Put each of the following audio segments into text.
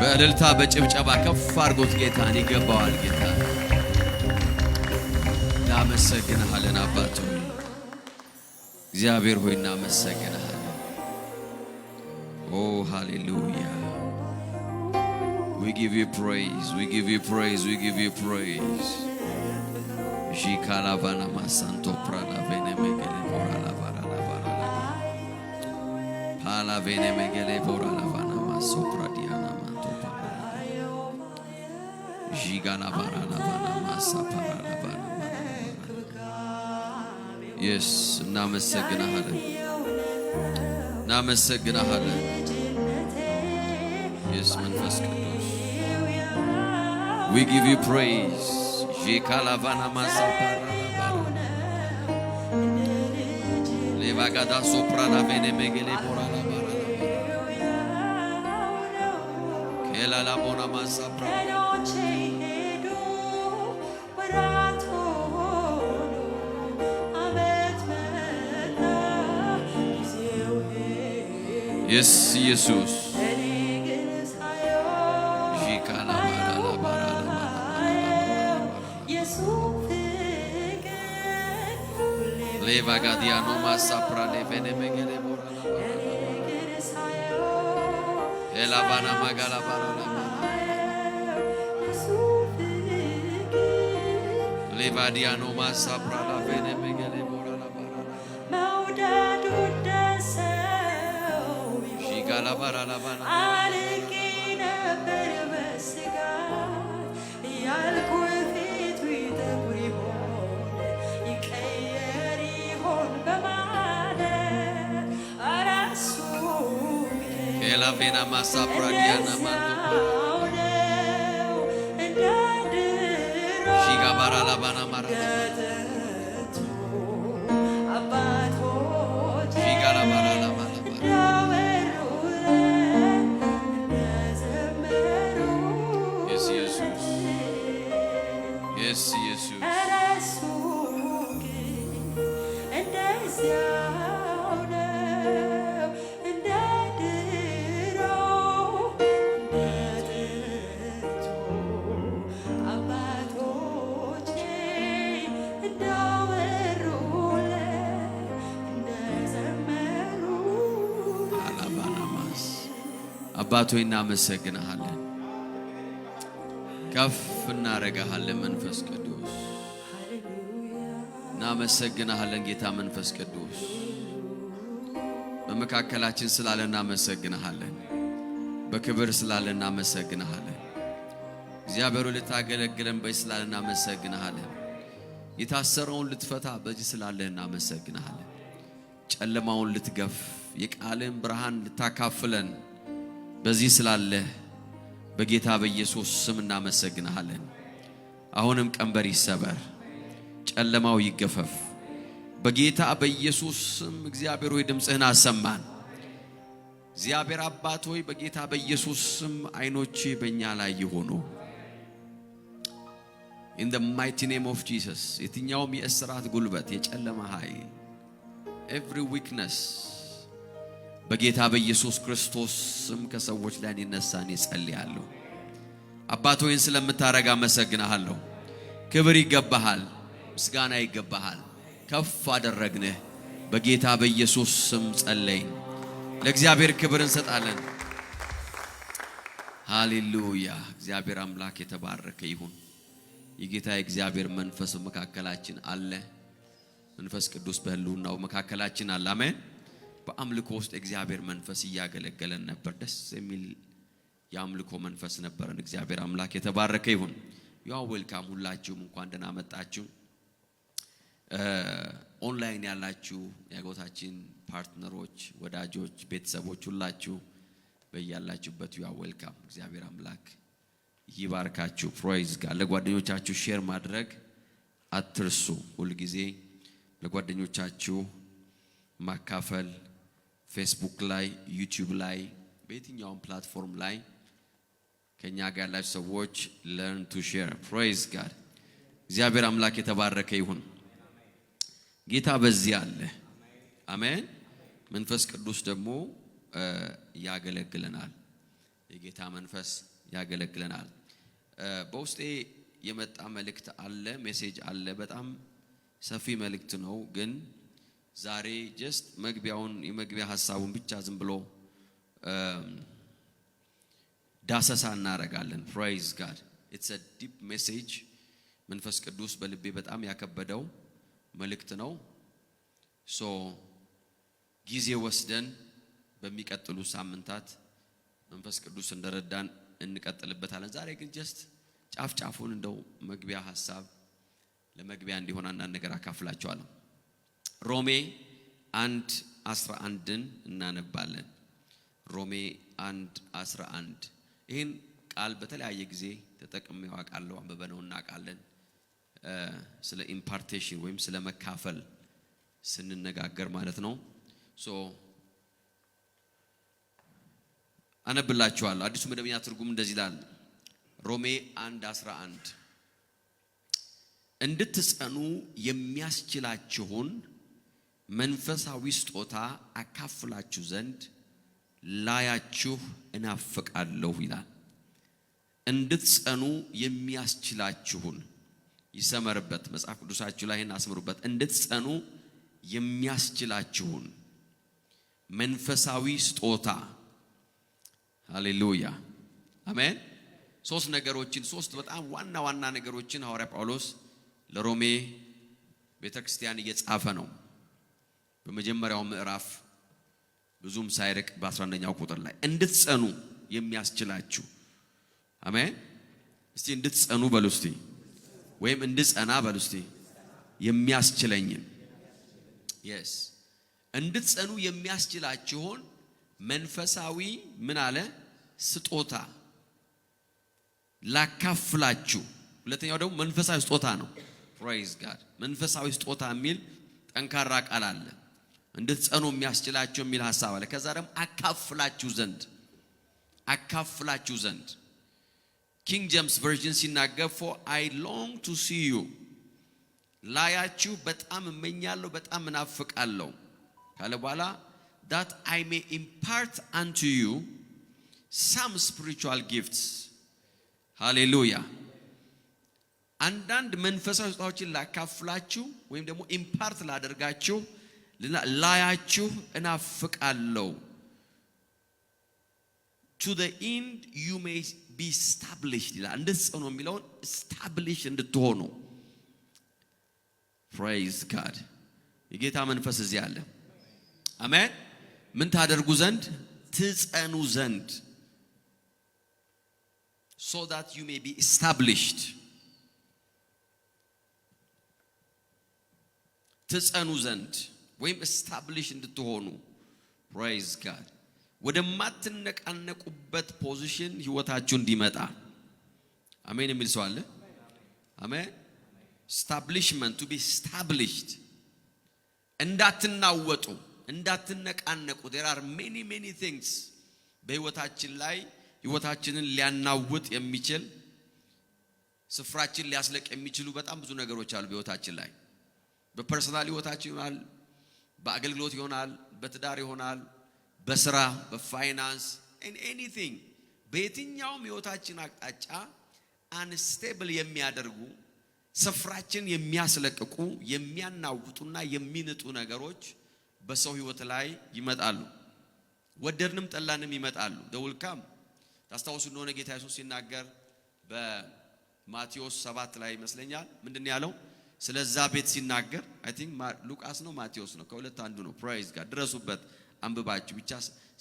በእልልታ በጭብጨባ ከፍ አድርጎት ጌታን ይገባዋል። ጌታ እናመሰግንሃለን። አባቱ እግዚአብሔር ሆይ እናመሰግንሃለን። ኦ ሃሌሉያ we give you praise, we give you praise, we give you praise. Jikalavana masanto prala vene megele porala varala varala pala vene megele porala vana masopra diana manto parala jigala varala vana masa parala vana. Yes, namasegnahaለን namasegnahaለን. Yes, መንፈስ ቅዱስ we give you praise. Jikalavana masa parala levagada soprana vene megele porala varala kela la bona masa parala. Yes, Jesus. Levagadiano masa prale vene megele borala elavana magala barala levadiano masa prala vene megele borala barala shigala barala bana alekina berbesga yalku fitu itaburibo la vena masa pradiana manto shiga barala bana marala shiga la barala bana. Yes, Jesus. Yes, Jesus. አባቶ እናመሰግንሃለን፣ ከፍ እናረጋሃለን። መንፈስ ቅዱስ እናመሰግንሃለን። ጌታ መንፈስ ቅዱስ በመካከላችን ስላለ እናመሰግንሃለን። በክብር ስላለ እናመሰግንሃለን። እግዚአብሔር ልታገለግለን በዚህ ስላለ እናመሰግንሃለን። የታሰረውን ልትፈታ በዚህ ስላለ እናመሰግንሃለን። ጨለማውን ልትገፍ የቃልን ብርሃን ልታካፍለን በዚህ ስላለ በጌታ በኢየሱስ ስም እናመሰግንሃለን። አሁንም ቀንበር ይሰበር፣ ጨለማው ይገፈፍ በጌታ በኢየሱስ ስም። እግዚአብሔር ሆይ ድምጽህን አሰማን። እግዚአብሔር አባት ሆይ በጌታ በኢየሱስ ስም አይኖች በእኛ ላይ ይሆኑ። in the mighty name of Jesus የትኛውም የእስራት ጉልበት የጨለማ ኃይል every weakness በጌታ በኢየሱስ ክርስቶስ ስም ከሰዎች ላይ እንዲነሳን ይጸልያለሁ። አባት ሆይ ስለምታረጋ አመሰግንሃለሁ። ክብር ይገባሃል፣ ምስጋና ይገባሃል። ከፍ አደረግንህ በጌታ በኢየሱስ ስም ጸለይን። ለእግዚአብሔር ክብር እንሰጣለን። ሃሌሉያ። እግዚአብሔር አምላክ የተባረከ ይሁን። የጌታ የእግዚአብሔር መንፈስ መካከላችን አለ። መንፈስ ቅዱስ በህልውናው መካከላችን አለ። አሜን። በአምልኮ ውስጥ እግዚአብሔር መንፈስ እያገለገለን ነበር። ደስ የሚል የአምልኮ መንፈስ ነበረን። እግዚአብሔር አምላክ የተባረከ ይሁን። ያው ዌልካም ሁላችሁም እንኳን ደህና መጣችሁ። ኦንላይን ያላችሁ የአጎታችን ፓርትነሮች፣ ወዳጆች፣ ቤተሰቦች ሁላችሁ በያላችሁበት ያው ዌልካም። እግዚአብሔር አምላክ ይባርካችሁ። ፕሮይዝ ጋር ለጓደኞቻችሁ ሼር ማድረግ አትርሱ። ሁሉ ጊዜ ለጓደኞቻችሁ ማካፈል ፌስቡክ ላይ፣ ዩቲዩብ ላይ፣ በየትኛውም ፕላትፎርም ላይ ከኛ ጋር ያላችሁ ሰዎች learn to share. praise God. እግዚአብሔር አምላክ የተባረከ ይሁን። ጌታ በዚህ አለ። አሜን። መንፈስ ቅዱስ ደግሞ ያገለግለናል። የጌታ መንፈስ ያገለግለናል። በውስጤ የመጣ መልእክት አለ፣ ሜሴጅ አለ። በጣም ሰፊ መልእክት ነው፣ ግን ዛሬ ጀስት የመግቢያ ሐሳቡን ብቻ ዝም ብሎ ዳሰሳ እናደርጋለን። ፕሬይዝ ጋድ ኢትስ አ ዲፕ ሜሴጅ። መንፈስ ቅዱስ በልቤ በጣም ያከበደው መልእክት ነው። ሶ ጊዜ ወስደን በሚቀጥሉ ሳምንታት መንፈስ ቅዱስ እንደረዳን እንቀጥልበታለን። ዛሬ ግን ጀስት ጫፍጫፉን እንደው መግቢያ ሐሳብ ለመግቢያ እንዲሆን አንዳንድ ነገር አካፍላችኋለሁ። ሮሜ 1:11ን እናነባለን። ሮሜ 1:11 ይህን ቃል በተለያየ ጊዜ ተጠቅሜው አውቃለሁ፣ አንብበነው እናውቃለን። ስለ ኢምፓርቴሽን ወይም ስለ መካፈል ስንነጋገር ማለት ነው። ሶ አነብላችኋለሁ። አዲሱ መደበኛ ትርጉም እንደዚህ ይላል። ሮሜ 1:11 እንድትጸኑ የሚያስችላችሁን መንፈሳዊ ስጦታ አካፍላችሁ ዘንድ ላያችሁ እናፍቃለሁ ይላል። እንድትጸኑ የሚያስችላችሁን ይሰመርበት። መጽሐፍ ቅዱሳችሁ ላይ አስምሩበት። እንድትጸኑ የሚያስችላችሁን መንፈሳዊ ስጦታ። ሃሌሉያ አሜን። ሶስት በጣም ዋና ነገሮችን ሐዋርያ ጳውሎስ ለሮሜ ቤተክርስቲያን እየጻፈ ነው። በመጀመሪያው ምዕራፍ ብዙም ሳይርቅ በ11ኛው ቁጥር ላይ እንድትጸኑ የሚያስችላችሁ። አሜን። እስቲ እንድትጸኑ በሉ እስቲ፣ ወይም እንድጸና በሉ እስቲ። የሚያስችለኝን yes እንድትጸኑ የሚያስችላችሁን መንፈሳዊ ምን አለ ስጦታ ላካፍላችሁ። ሁለተኛው ደግሞ መንፈሳዊ ስጦታ ነው። ፕሬይዝ ጋድ። መንፈሳዊ ስጦታ የሚል ጠንካራ ቃል አለ። እንድትጸኑ የሚያስችላችሁ የሚል ሐሳብ አለ። ከዛ ደግሞ አካፍላችሁ ዘንድ ኪንግ ጄምስ ቨርዥን ሲናገር for I long to see you ላያችሁ በጣም እመኛለሁ፣ በጣም እናፍቃለሁ ካለ በኋላ that I may impart unto you some spiritual gifts. ሃሌሉያ። አንዳንድ መንፈሳዊ ስጦታዎችን ላካፍላችሁ ወይም ደግሞ ኢምፓርት ላደርጋችሁ ላያችሁ እናፍቃለሁ to the end you may be established ይላል። እንድትጸኑ የሚለውን establish እንድትሆኑ። praise God። የጌታ መንፈስ እዚህ አለ። አሜን። ምን ታደርጉ ዘንድ? ትጸኑ ዘንድ so that you may be established። ትጸኑ ዘንድ ወይም establish እንድትሆኑ። praise God። ወደማትነቃነቁበት ፖዚሽን ህይወታችሁ እንዲመጣ። አሜን የሚል ሰው አለ? አሜን። establishment, to be established። እንዳትናወጡ፣ እንዳትነቃነቁ። there are many things በህይወታችን ላይ ህይወታችንን ሊያናውጥ የሚችል ስፍራችን ሊያስለቅ የሚችሉ በጣም ብዙ ነገሮች አሉ በህይወታችን ላይ። በፐርሰናል ህይወታችን ይሆናል፣ በአገልግሎት ይሆናል፣ በትዳር ይሆናል፣ በስራ፣ በፋይናንስ and anything። በየትኛውም ህይወታችን አቅጣጫ አንስቴብል የሚያደርጉ ስፍራችን የሚያስለቅቁ የሚያናውጡና የሚንጡ ነገሮች በሰው ህይወት ላይ ይመጣሉ። ወደድንም ጠላንም ይመጣሉ። ደውልካም ታስታውሱ እንደሆነ ጌታ ኢየሱስ ሲናገር በማቴዎስ 7 ላይ ይመስለኛል ምንድነው ያለው? ስለዛ ቤት ሲናገር አይ ቲንክ ሉቃስ ነው ማቴዎስ ነው፣ ከሁለት አንዱ ነው። ፕራይዝ ጋድ። ድረሱበት አንብባችሁ ብቻ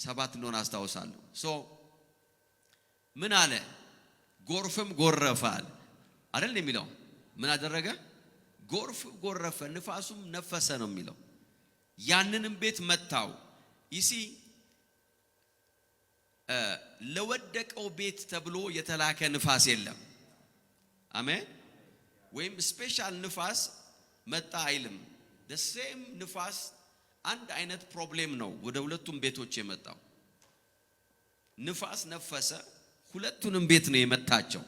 7 እንደሆነ አስታውሳለሁ። ሶ ምን አለ? ጎርፍም ጎረፋል አይደል የሚለው? ምን አደረገ? ጎርፍ ጎረፈ፣ ንፋሱም ነፈሰ ነው የሚለው። ያንንም ቤት መታው። ይሲ ለወደቀው ቤት ተብሎ የተላከ ንፋስ የለም። አሜን። ወይም ስፔሻል ንፋስ መጣ አይልም። the same ንፋስ አንድ አይነት ፕሮብሌም ነው ወደ ሁለቱም ቤቶች የመጣው። ንፋስ ነፈሰ፣ ሁለቱንም ቤት ነው የመታቸው።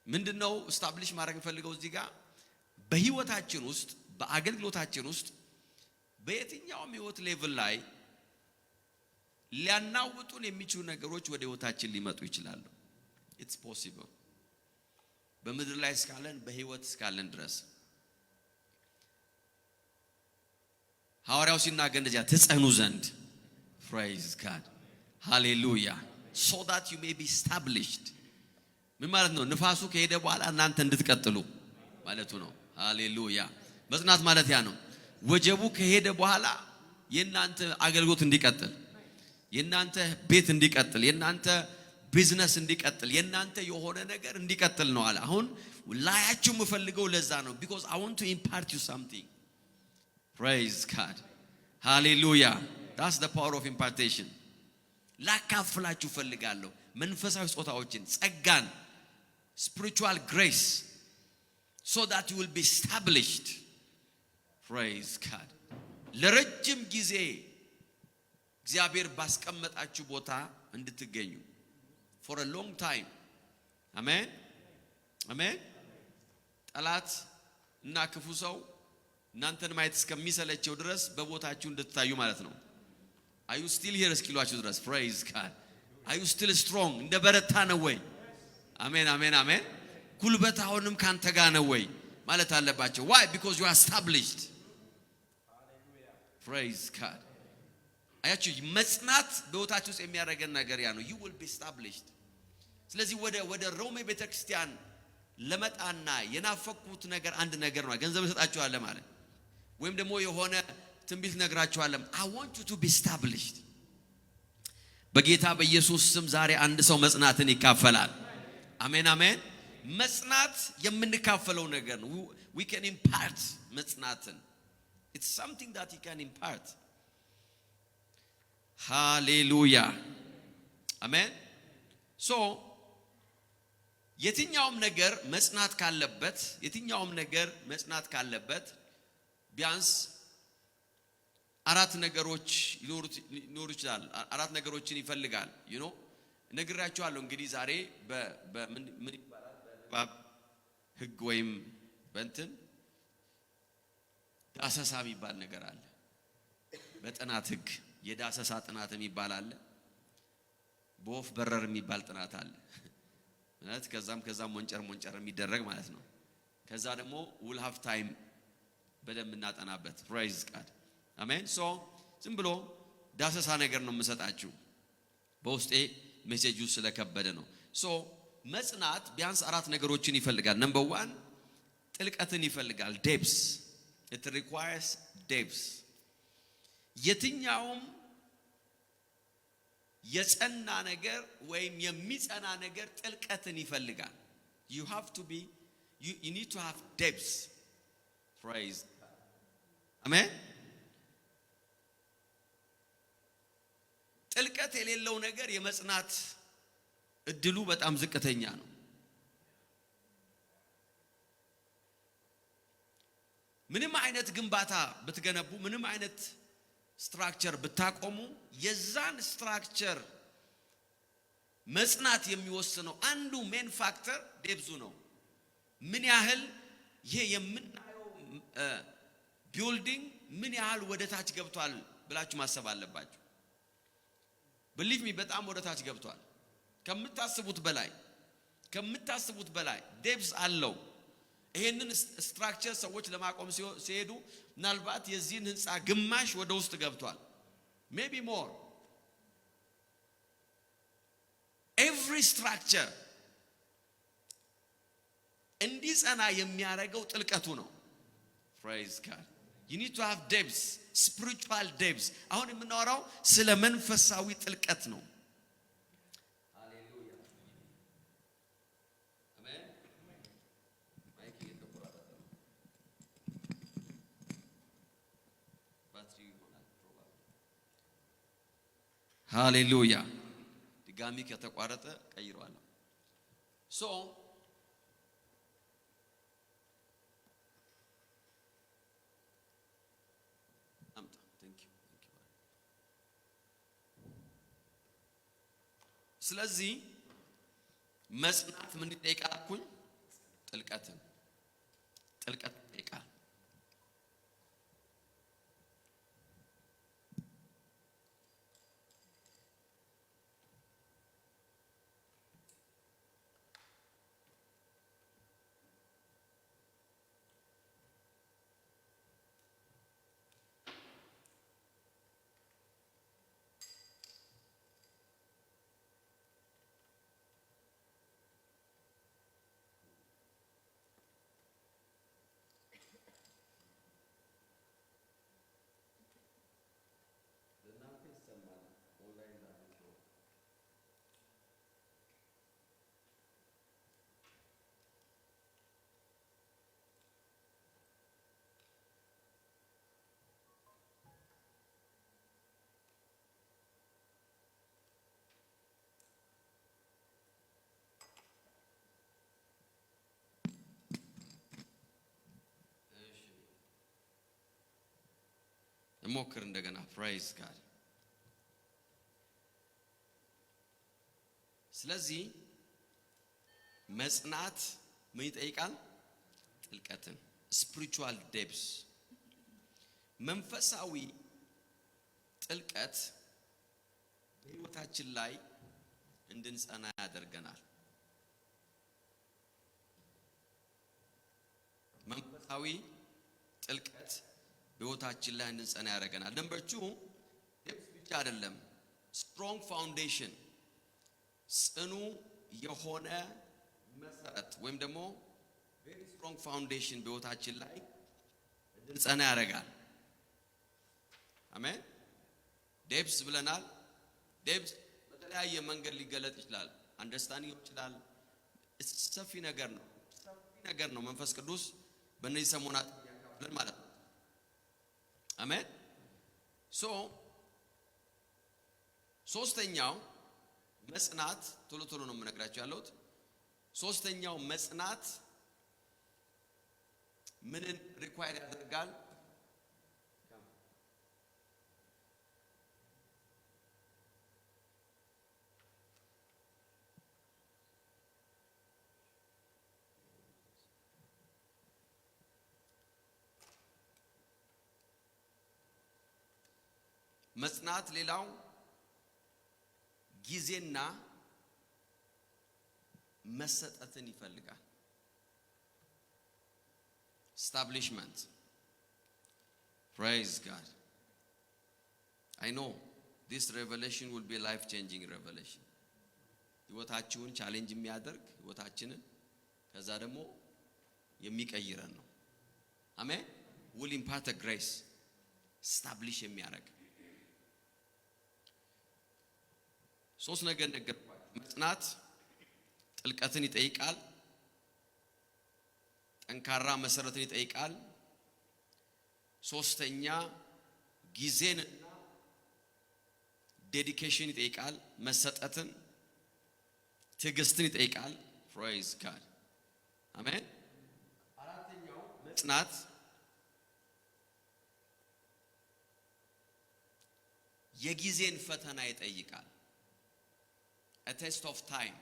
ምንድነው ስታብሊሽ ማድረግ ፈልገው እዚህ ጋር በህይወታችን ውስጥ በአገልግሎታችን ውስጥ በየትኛውም ህይወት ሌቭል ላይ ሊያናውጡን የሚችሉ ነገሮች ወደ ህይወታችን ሊመጡ ይችላሉ። it's possible በምድር ላይ እስካለን በህይወት እስካለን ድረስ ሐዋርያው ሲናገር እንደዚያ ትጸኑ ዘንድ praise God hallelujah so that you may be established ምን ማለት ነው ንፋሱ ከሄደ በኋላ እናንተ እንድትቀጥሉ ማለቱ ነው ሃሌሉያ መጽናት ማለት ያ ነው ወጀቡ ከሄደ በኋላ የናንተ አገልግሎት እንዲቀጥል የናንተ ቤት እንዲቀጥል የናንተ ቢዝነስ እንዲቀጥል የናንተ የሆነ ነገር እንዲቀጥል ነው አለ አሁን ላያችሁ መፈልገው ለዛ ነው because I want to impart you something praise God hallelujah that's the power of impartation ላካፍላችሁ ፈልጋለሁ መንፈሳዊ ጾታዎችን ጸጋን spiritual grace so that you will be established praise God ለረጅም ጊዜ እግዚአብሔር ባስቀመጣችሁ ቦታ እንድትገኙ for a long time amen amen ጠላት እና ክፉ ሰው እናንተን ማየት እስከሚሰለቸው ድረስ በቦታችሁ እንድትታዩ ማለት ነው are you still here እስኪሏችሁ ድረስ praise God are you still strong እንደ በረታ ነው ወይ አሜን አሜን አሜን ጉልበት አሁንም ካንተ ጋር ነው ወይ ማለት አለባቸው why because you are established praise God አያችሁ መጽናት በህይወታችሁ ውስጥ የሚያደርገን ነገር ያ ነው you will be established ስለዚህ ወደ ሮሜ ቤተክርስቲያን ለመጣና የናፈቁት ነገር አንድ ነገር ነው ገንዘብ ሰጣችኋለሁ ማለት ወይም ደግሞ የሆነ ትንቢት ነግራችኋለሁ I want you to be established በጌታ በኢየሱስ ስም ዛሬ አንድ ሰው መጽናትን ይካፈላል አሜን አሜን መጽናት የምንካፈለው ነገር ነው we can impart መጽናትን it's something that you can impart hallelujah amen so የትኛውም ነገር መጽናት ካለበት ቢያንስ አራት ነገሮች ሊኖሩ ይችላል አራት ነገሮችን ይፈልጋል you know ነግራችኋለሁ እንግዲህ ዛሬ ምን ይባላል ህግ ወይም በእንትን ዳሰሳ የሚባል ነገር አለ በጥናት ህግ የዳሰሳ ጥናት የሚባል አለ በወፍ በረር የሚባል ጥናት አለ ማለት ከዛም ሞንጨር የሚደረግ ማለት ነው ከዛ ደግሞ we'll have time በደንብ እናጠናበት praise God አሜን so ዝም ብሎ ዳሰሳ ነገር ነው የምሰጣችሁ በውስጤ ሜሴጁ ስለከበደ ነው so መጽናት ቢያንስ አራት ነገሮችን ይፈልጋል number 1 ጥልቀትን ይፈልጋል depth it requires depth የትኛውም የጸና ነገር ወይም የሚጸና ነገር ጥልቀትን ይፈልጋል you have to be you need to have depth praise amen ጥልቀት የሌለው ነገር የመጽናት እድሉ በጣም ዝቅተኛ ነው ምንም አይነት ግንባታ ብትገነቡ ምንም አይነት ስትራክቸር ብታቆሙ የዛን ስትራክቸር መጽናት የሚወስነው አንዱ ሜን ፋክተር ዴፕዙ ነው ምን ያህል ይሄ የምናየው ቢልዲንግ ምን ያህል ወደ ታች ገብቷል ብላችሁ ማሰብ አለባችሁ believe me በጣም ወደ ታች ገብቷል ከምታስቡት በላይ ዴፕዝ አለው ይሄንን ስትራክቸር ሰዎች ለማቆም ሲሄዱ ምናልባት የዚህን ህንጻ ግማሽ ወደ ውስጥ ገብቷል maybe more every structure እንዲጸና የሚያረጋው ጥልቀቱ ነው praise God you need to have depth spiritual depth አሁን የምናወራው ስለ መንፈሳዊ ጥልቀት ነው ሃሌሉያ ድጋሚ ከተቋረጠ ቀይሯል so thank you ስለዚህ መጽናት ምን ይጠይቃልኩኝ ጥልቀት ይጠይቃል እንሞክር እንደገና ፕራይዝ ጋድ ስለዚህ መጽናት ምን ይጠይቃል ጥልቀትን spiritual depths መንፈሳዊ ጥልቀት በሕይወታችን ላይ እንድንጸና ያደርገናል መንፈሳዊ ጥልቀት በሕይወታችን ላይ እንድንጸና ያደርገናል ነምበር 2 depth ብቻ አይደለም strong foundation ጽኑ የሆነ መሰረት ወይም ደግሞ very strong foundation በሕይወታችን ላይ እንድንጸና ያደርጋል አሜን depths ብለናል depths በተለያየ መንገድ ሊገለጥ ይችላል አንደርስታንዲንግ ይችላል ሰፊ ነገር ነው መንፈስ ቅዱስ በእነዚህ ሰሞናት ያካፍለን ማለት ነው አሜን ሶስተኛው መጽናት ቶሎ ነው የምነግራችሁ ያለሁት ሶስተኛው መጽናት ምንን ሪኳየር ያደርጋል መጽናት ሌላው ጊዜና መሰጠትን ይፈልጋል establishment praise God I know this revelation will be a life changing revelation ህይወታችሁን ቻሌንጅ የሚያደርግ ህይወታችንን ከዛ ደግሞ የሚቀይረን ነው አሜን will impart a grace establish የሚያደርግ ሶስት ነገር መጽናት ጥልቀትን ይጠይቃል ጠንካራ መሰረትን ይጠይቃል ሶስተኛ ጊዜንና ዴዲኬሽን ይጠይቃል መሰጠትን ትዕግስትን ይጠይቃል praise God አሜን አራተኛው መጽናት የጊዜን ፈተና ይጠይቃል a test of time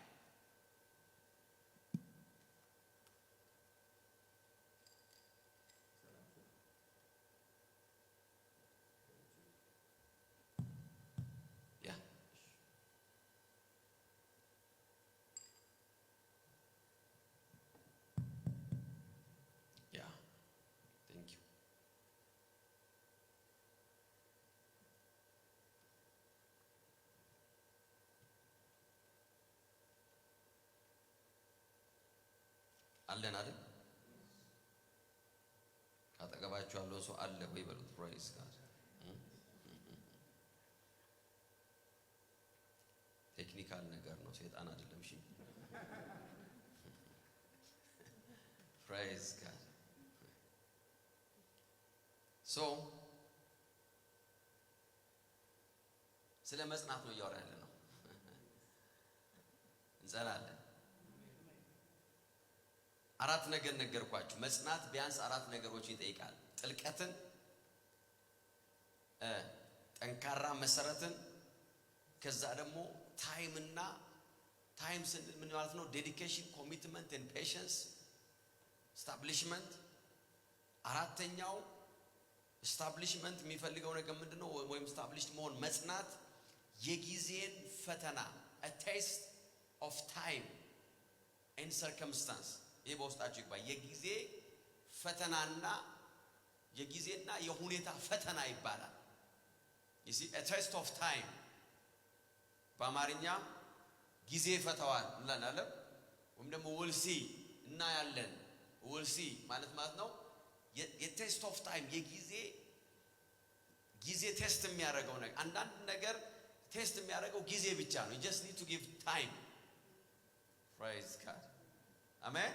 yeah thank you አለን አይደል ካጠገባችሁ ያለው ሰው አለ ወይ በሉት ፕራይዝ ጋድ ቴክኒካል ነገር ነው ሰይጣን አይደለም እሺ ፕራይዝ ጋድ ስለ መጽናት ነው እያወራ ያለ ነው እንጸናለን አራት ነገር ነገርኳችሁ መጽናት ቢያንስ አራት ነገሮችን ይጠይቃል ጥልቀትን ጠንካራ መሰረትን ከዛ ደግሞ ታይም ስንል ምን ማለት ነው ዴዲኬሽን ኮሚትመንት ኤንድ ፔሽንስ ስታብሊሽመንት አራተኛው ስታብሊሽመንት የሚፈልገው ነገር ምንድነው ወይም ስታብሊሽድ መሆን መጽናት የጊዜን ፈተና a taste of time and circumstance ይሄ በውስጣችሁ ይባል የጊዜ ፈተናና የጊዜና የሁኔታ ፈተና ይባላል you see a taste of time በአማርኛ ጊዜ ፈተዋል እንላለን ወይም ደግሞ we'll see እና ያለን we'll see ማለት ነው የቴስት ኦፍ ታይም ጊዜ ቴስት የሚያደርገው ነገር አንዳንድ ነገር ቴስት የሚያደርገው ጊዜ ብቻ ነው you just need to give time praise God አሜን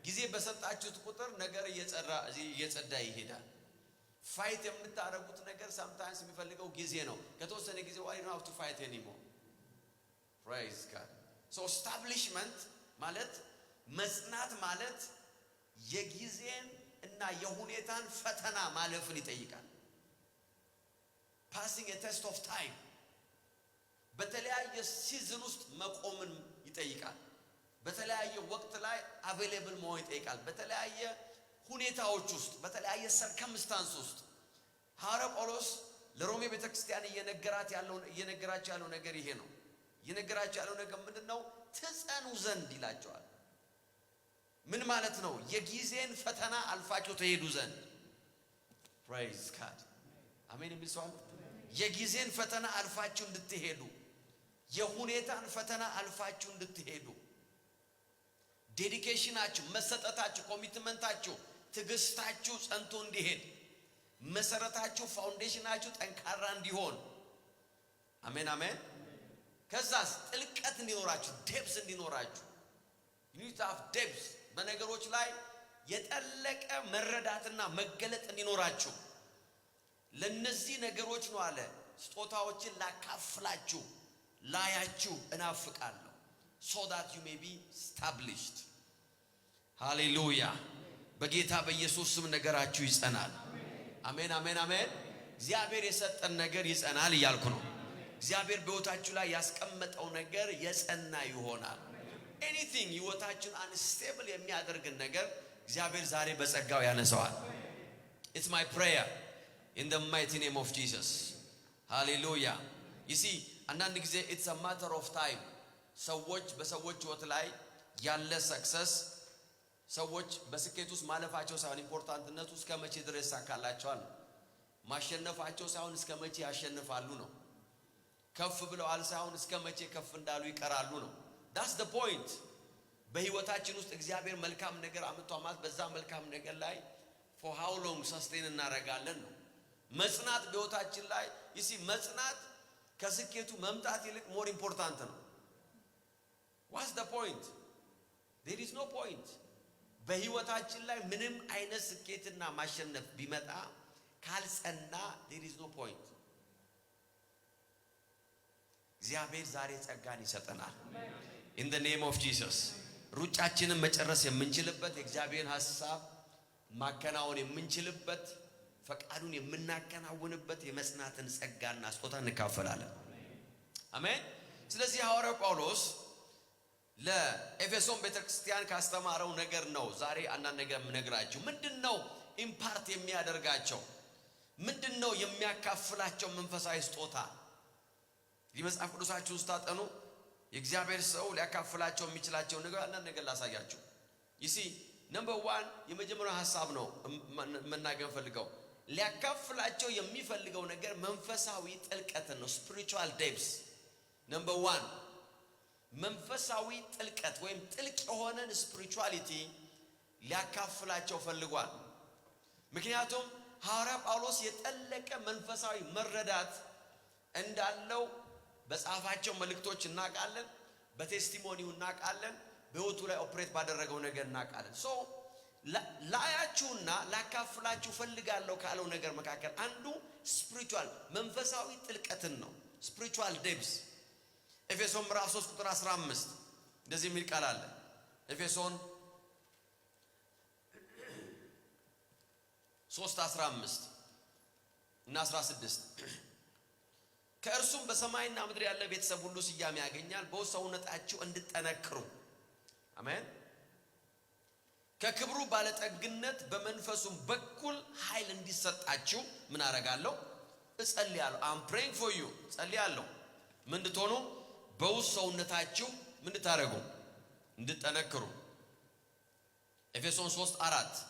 ጊዜ በሰጣችሁት ቁጥር ነገር እየጸዳ ይሄዳል ፋይት የምታረጉት ነገር sometimes የሚፈልገው ጊዜ ነው ከተወሰነ ጊዜ በኋላ you don't have to fight anymore praise God so establishment ማለት መጽናት ማለት የጊዜን እና የሁኔታን ፈተና ማለፍን ይጠይቃል passing a test of time በተለያየ ሲዝን ውስጥ መቆምን ይጠይቃል በተለያየ ወቅት ላይ available መሆን ይጠይቃል በተለያየ ሁኔታዎች ውስጥ በተለያየ circumstance ውስጥ ሐዋርያው ጳውሎስ ለሮሜ ቤተክርስቲያን እየነገራቸው ያለው ነገር ይሄ ነው እየነገራቸው ያለው ነገር ምንድነው ትጸኑ ዘንድ ይላቸዋል ምን ማለት ነው የጊዜን ፈተና አልፋችሁ ትሄዱ ዘንድ praise God አሜን የሚልሰዋል የጊዜን ፈተና አልፋችሁ እንድትሄዱ የሁኔታን ፈተና አልፋችሁ እንድትሄዱ ዴዲኬሽናችሁ መሰጠታችሁ ኮሚትመንታችሁ ትግስታችሁ ጸንቶ እንዲሄድ መሰረታችሁ ፋውንዴሽናችሁ ጠንካራ እንዲሆን አሜን አሜን ከዛስ ጥልቀት እንዲኖራችሁ ዴፕስ እንዲኖራችሁ you need to have depth በነገሮች ላይ የጠለቀ መረዳትና መገለጥ እንዲኖራችሁ ለነዚህ ነገሮች ነው አለ ስጦታዎችን ላካፍላችሁ ላያችሁ እናፍቃለሁ so that you may be established hallelujah በጌታ በኢየሱስ ስም ነገራችሁ ይጸናል አሜን አሜን አሜን እግዚአብሔር የሰጠን ነገር ይጸናል ይያልኩ ነው እግዚአብሔር በህይወታችሁ ላይ ያስቀመጠው ነገር የጸና ይሆናል anything ህይወታችሁን unstable የሚያደርግ ነገር እግዚአብሔር ዛሬ በጸጋው ያነሳዋል it's my prayer in the mighty name of Jesus hallelujah you see አንዳንድ ጊዜ it's a matter of time ሰዎች በሰዎች ህይወት ላይ ያለ ሰክሰስ ሰዎች በስኬት ውስጥ ማለፋቸው ሳይሆን ኢምፖርታንትነቱ እስከ መቼ ድረስ ያሳካላቸዋል ማሸነፋቸው ሳይሆን እስከ መቼ ያሸንፋሉ ነው ከፍ ብለዋል ሳይሆን እስከ መቼ ከፍ እንዳሉ ይቀራሉ ነው that's the point በህይወታችን ውስጥ እግዚአብሔር መልካም ነገር አመጣው ማለት በዛ መልካም ነገር ላይ for how long sustain እናረጋለን ነው መጽናት በህይወታችን ላይ you see መጽናት ከስኬቱ መምጣት ይልቅ more important ነው what's the point there is no point በህይወታችን ላይ ምንም አይነት ስኬትና ማሸነፍ ቢመጣ ካልጸና there is no point እግዚአብሔር ዛሬ ጸጋን ይሰጠናል in the name of Jesus ሩጫችንን መጨረስ የምንችልበት የእግዚአብሔርን ሐሳብ ማከናወን የምንችልበት ፈቃዱን የምናከናውንበት የመጽናትን ጸጋና ስጦታ እንካፈላለን አሜን ስለዚህ ሐዋርያው ጳውሎስ ለኤፌሶን ቤተክርስቲያን ካስተማረው ነገር ነው ዛሬ አንዳንድ ነገር የምነግራችሁ ምንድነው ኢምፓርት የሚያደርጋቸው ምንድነው የሚያካፍላቸው መንፈሳዊ ስጦታ የመጽሐፍ ቅዱሳችሁ ውስጥ ታጠኑ የእግዚአብሔር ሰው ሊያካፍላቸው የሚችላቸው ነገር አንዳንድ ነገር ላሳያችሁ you see number 1 የመጀመሪያው ሐሳብ ነው መናገር ፈልገው ሊያካፍላቸው የሚፈልገው ነገር መንፈሳዊ ጥልቀት ነው spiritual depths number 1 መንፈሳዊ ጥልቀት ወይም ጥልቅ የሆነን spirituality ሊያካፍላቸው ፈልጓል ምክንያቱም ሐዋርያ ጳውሎስ የጠለቀ መንፈሳዊ መረዳት እንዳለው በጻፋቸው መልእክቶች እናቃለን በቴስቲሞኒው እናቃለን በህይወቱ ላይ ኦፕሬት ባደረገው ነገር እናቃለን so ላያችሁና ላካፍላችሁ ፈልጋለሁ ካለው ነገር መካከል አንዱ spiritual መንፈሳዊ ጥልቀትን ነው spiritual depths ኤፌሶን ምዕራፍ 3 ቁጥር 15 እንደዚህ የሚል ቃል አለ ኤፌሶን 3:15 እና 16 ከእርሱም በሰማይና ምድር ያለ ቤተሰብ ሁሉ ስያሜ ያገኛል በሰውነታችሁ እንድትጠነክሩ አሜን ከክብሩ ባለጠግነት በመንፈሱም በኩል ኃይል እንዲሰጣችሁ ምን አረጋለሁ እጸልያለሁ I'm praying for you ጸልያለሁ ምን እንድትሆኑ በውስጣችሁ ምን እንድታረጉ እንድትጠነክሩ ኤፌሶን 3:4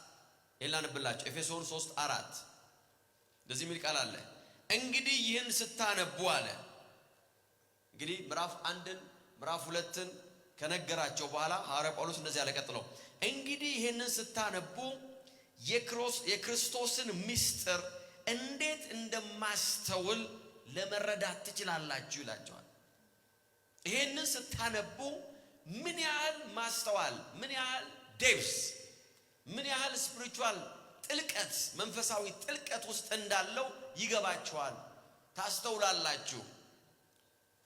ይላንብላችሁ ኤፌሶን 3:4 እንደዚህ የሚል ቃል አለ እንግዲህ ይህን ስታነቡ አለ እንግዲህ ምዕራፍ 1 ምዕራፍ 2 ከነገራቸው በኋላ ሐዋርያ ጳውሎስ እንደዚህ ያለ ቀጥለው እንግዲህ ይህንን ስታነቡ የክርስቶስን ምስጢር እንዴት እንደማስተውል ለመረዳት ትችላላችሁ ይላቸዋል ይሄንን ስታነቡ ምን ያህል ማስተዋል ምን ያህል ዴፕስ ምን ያህል ስፒሪቹዋል ጥልቀት መንፈሳዊ ጥልቀት ውስጥ እንዳለው ይገባችኋል ታስተውላላችሁ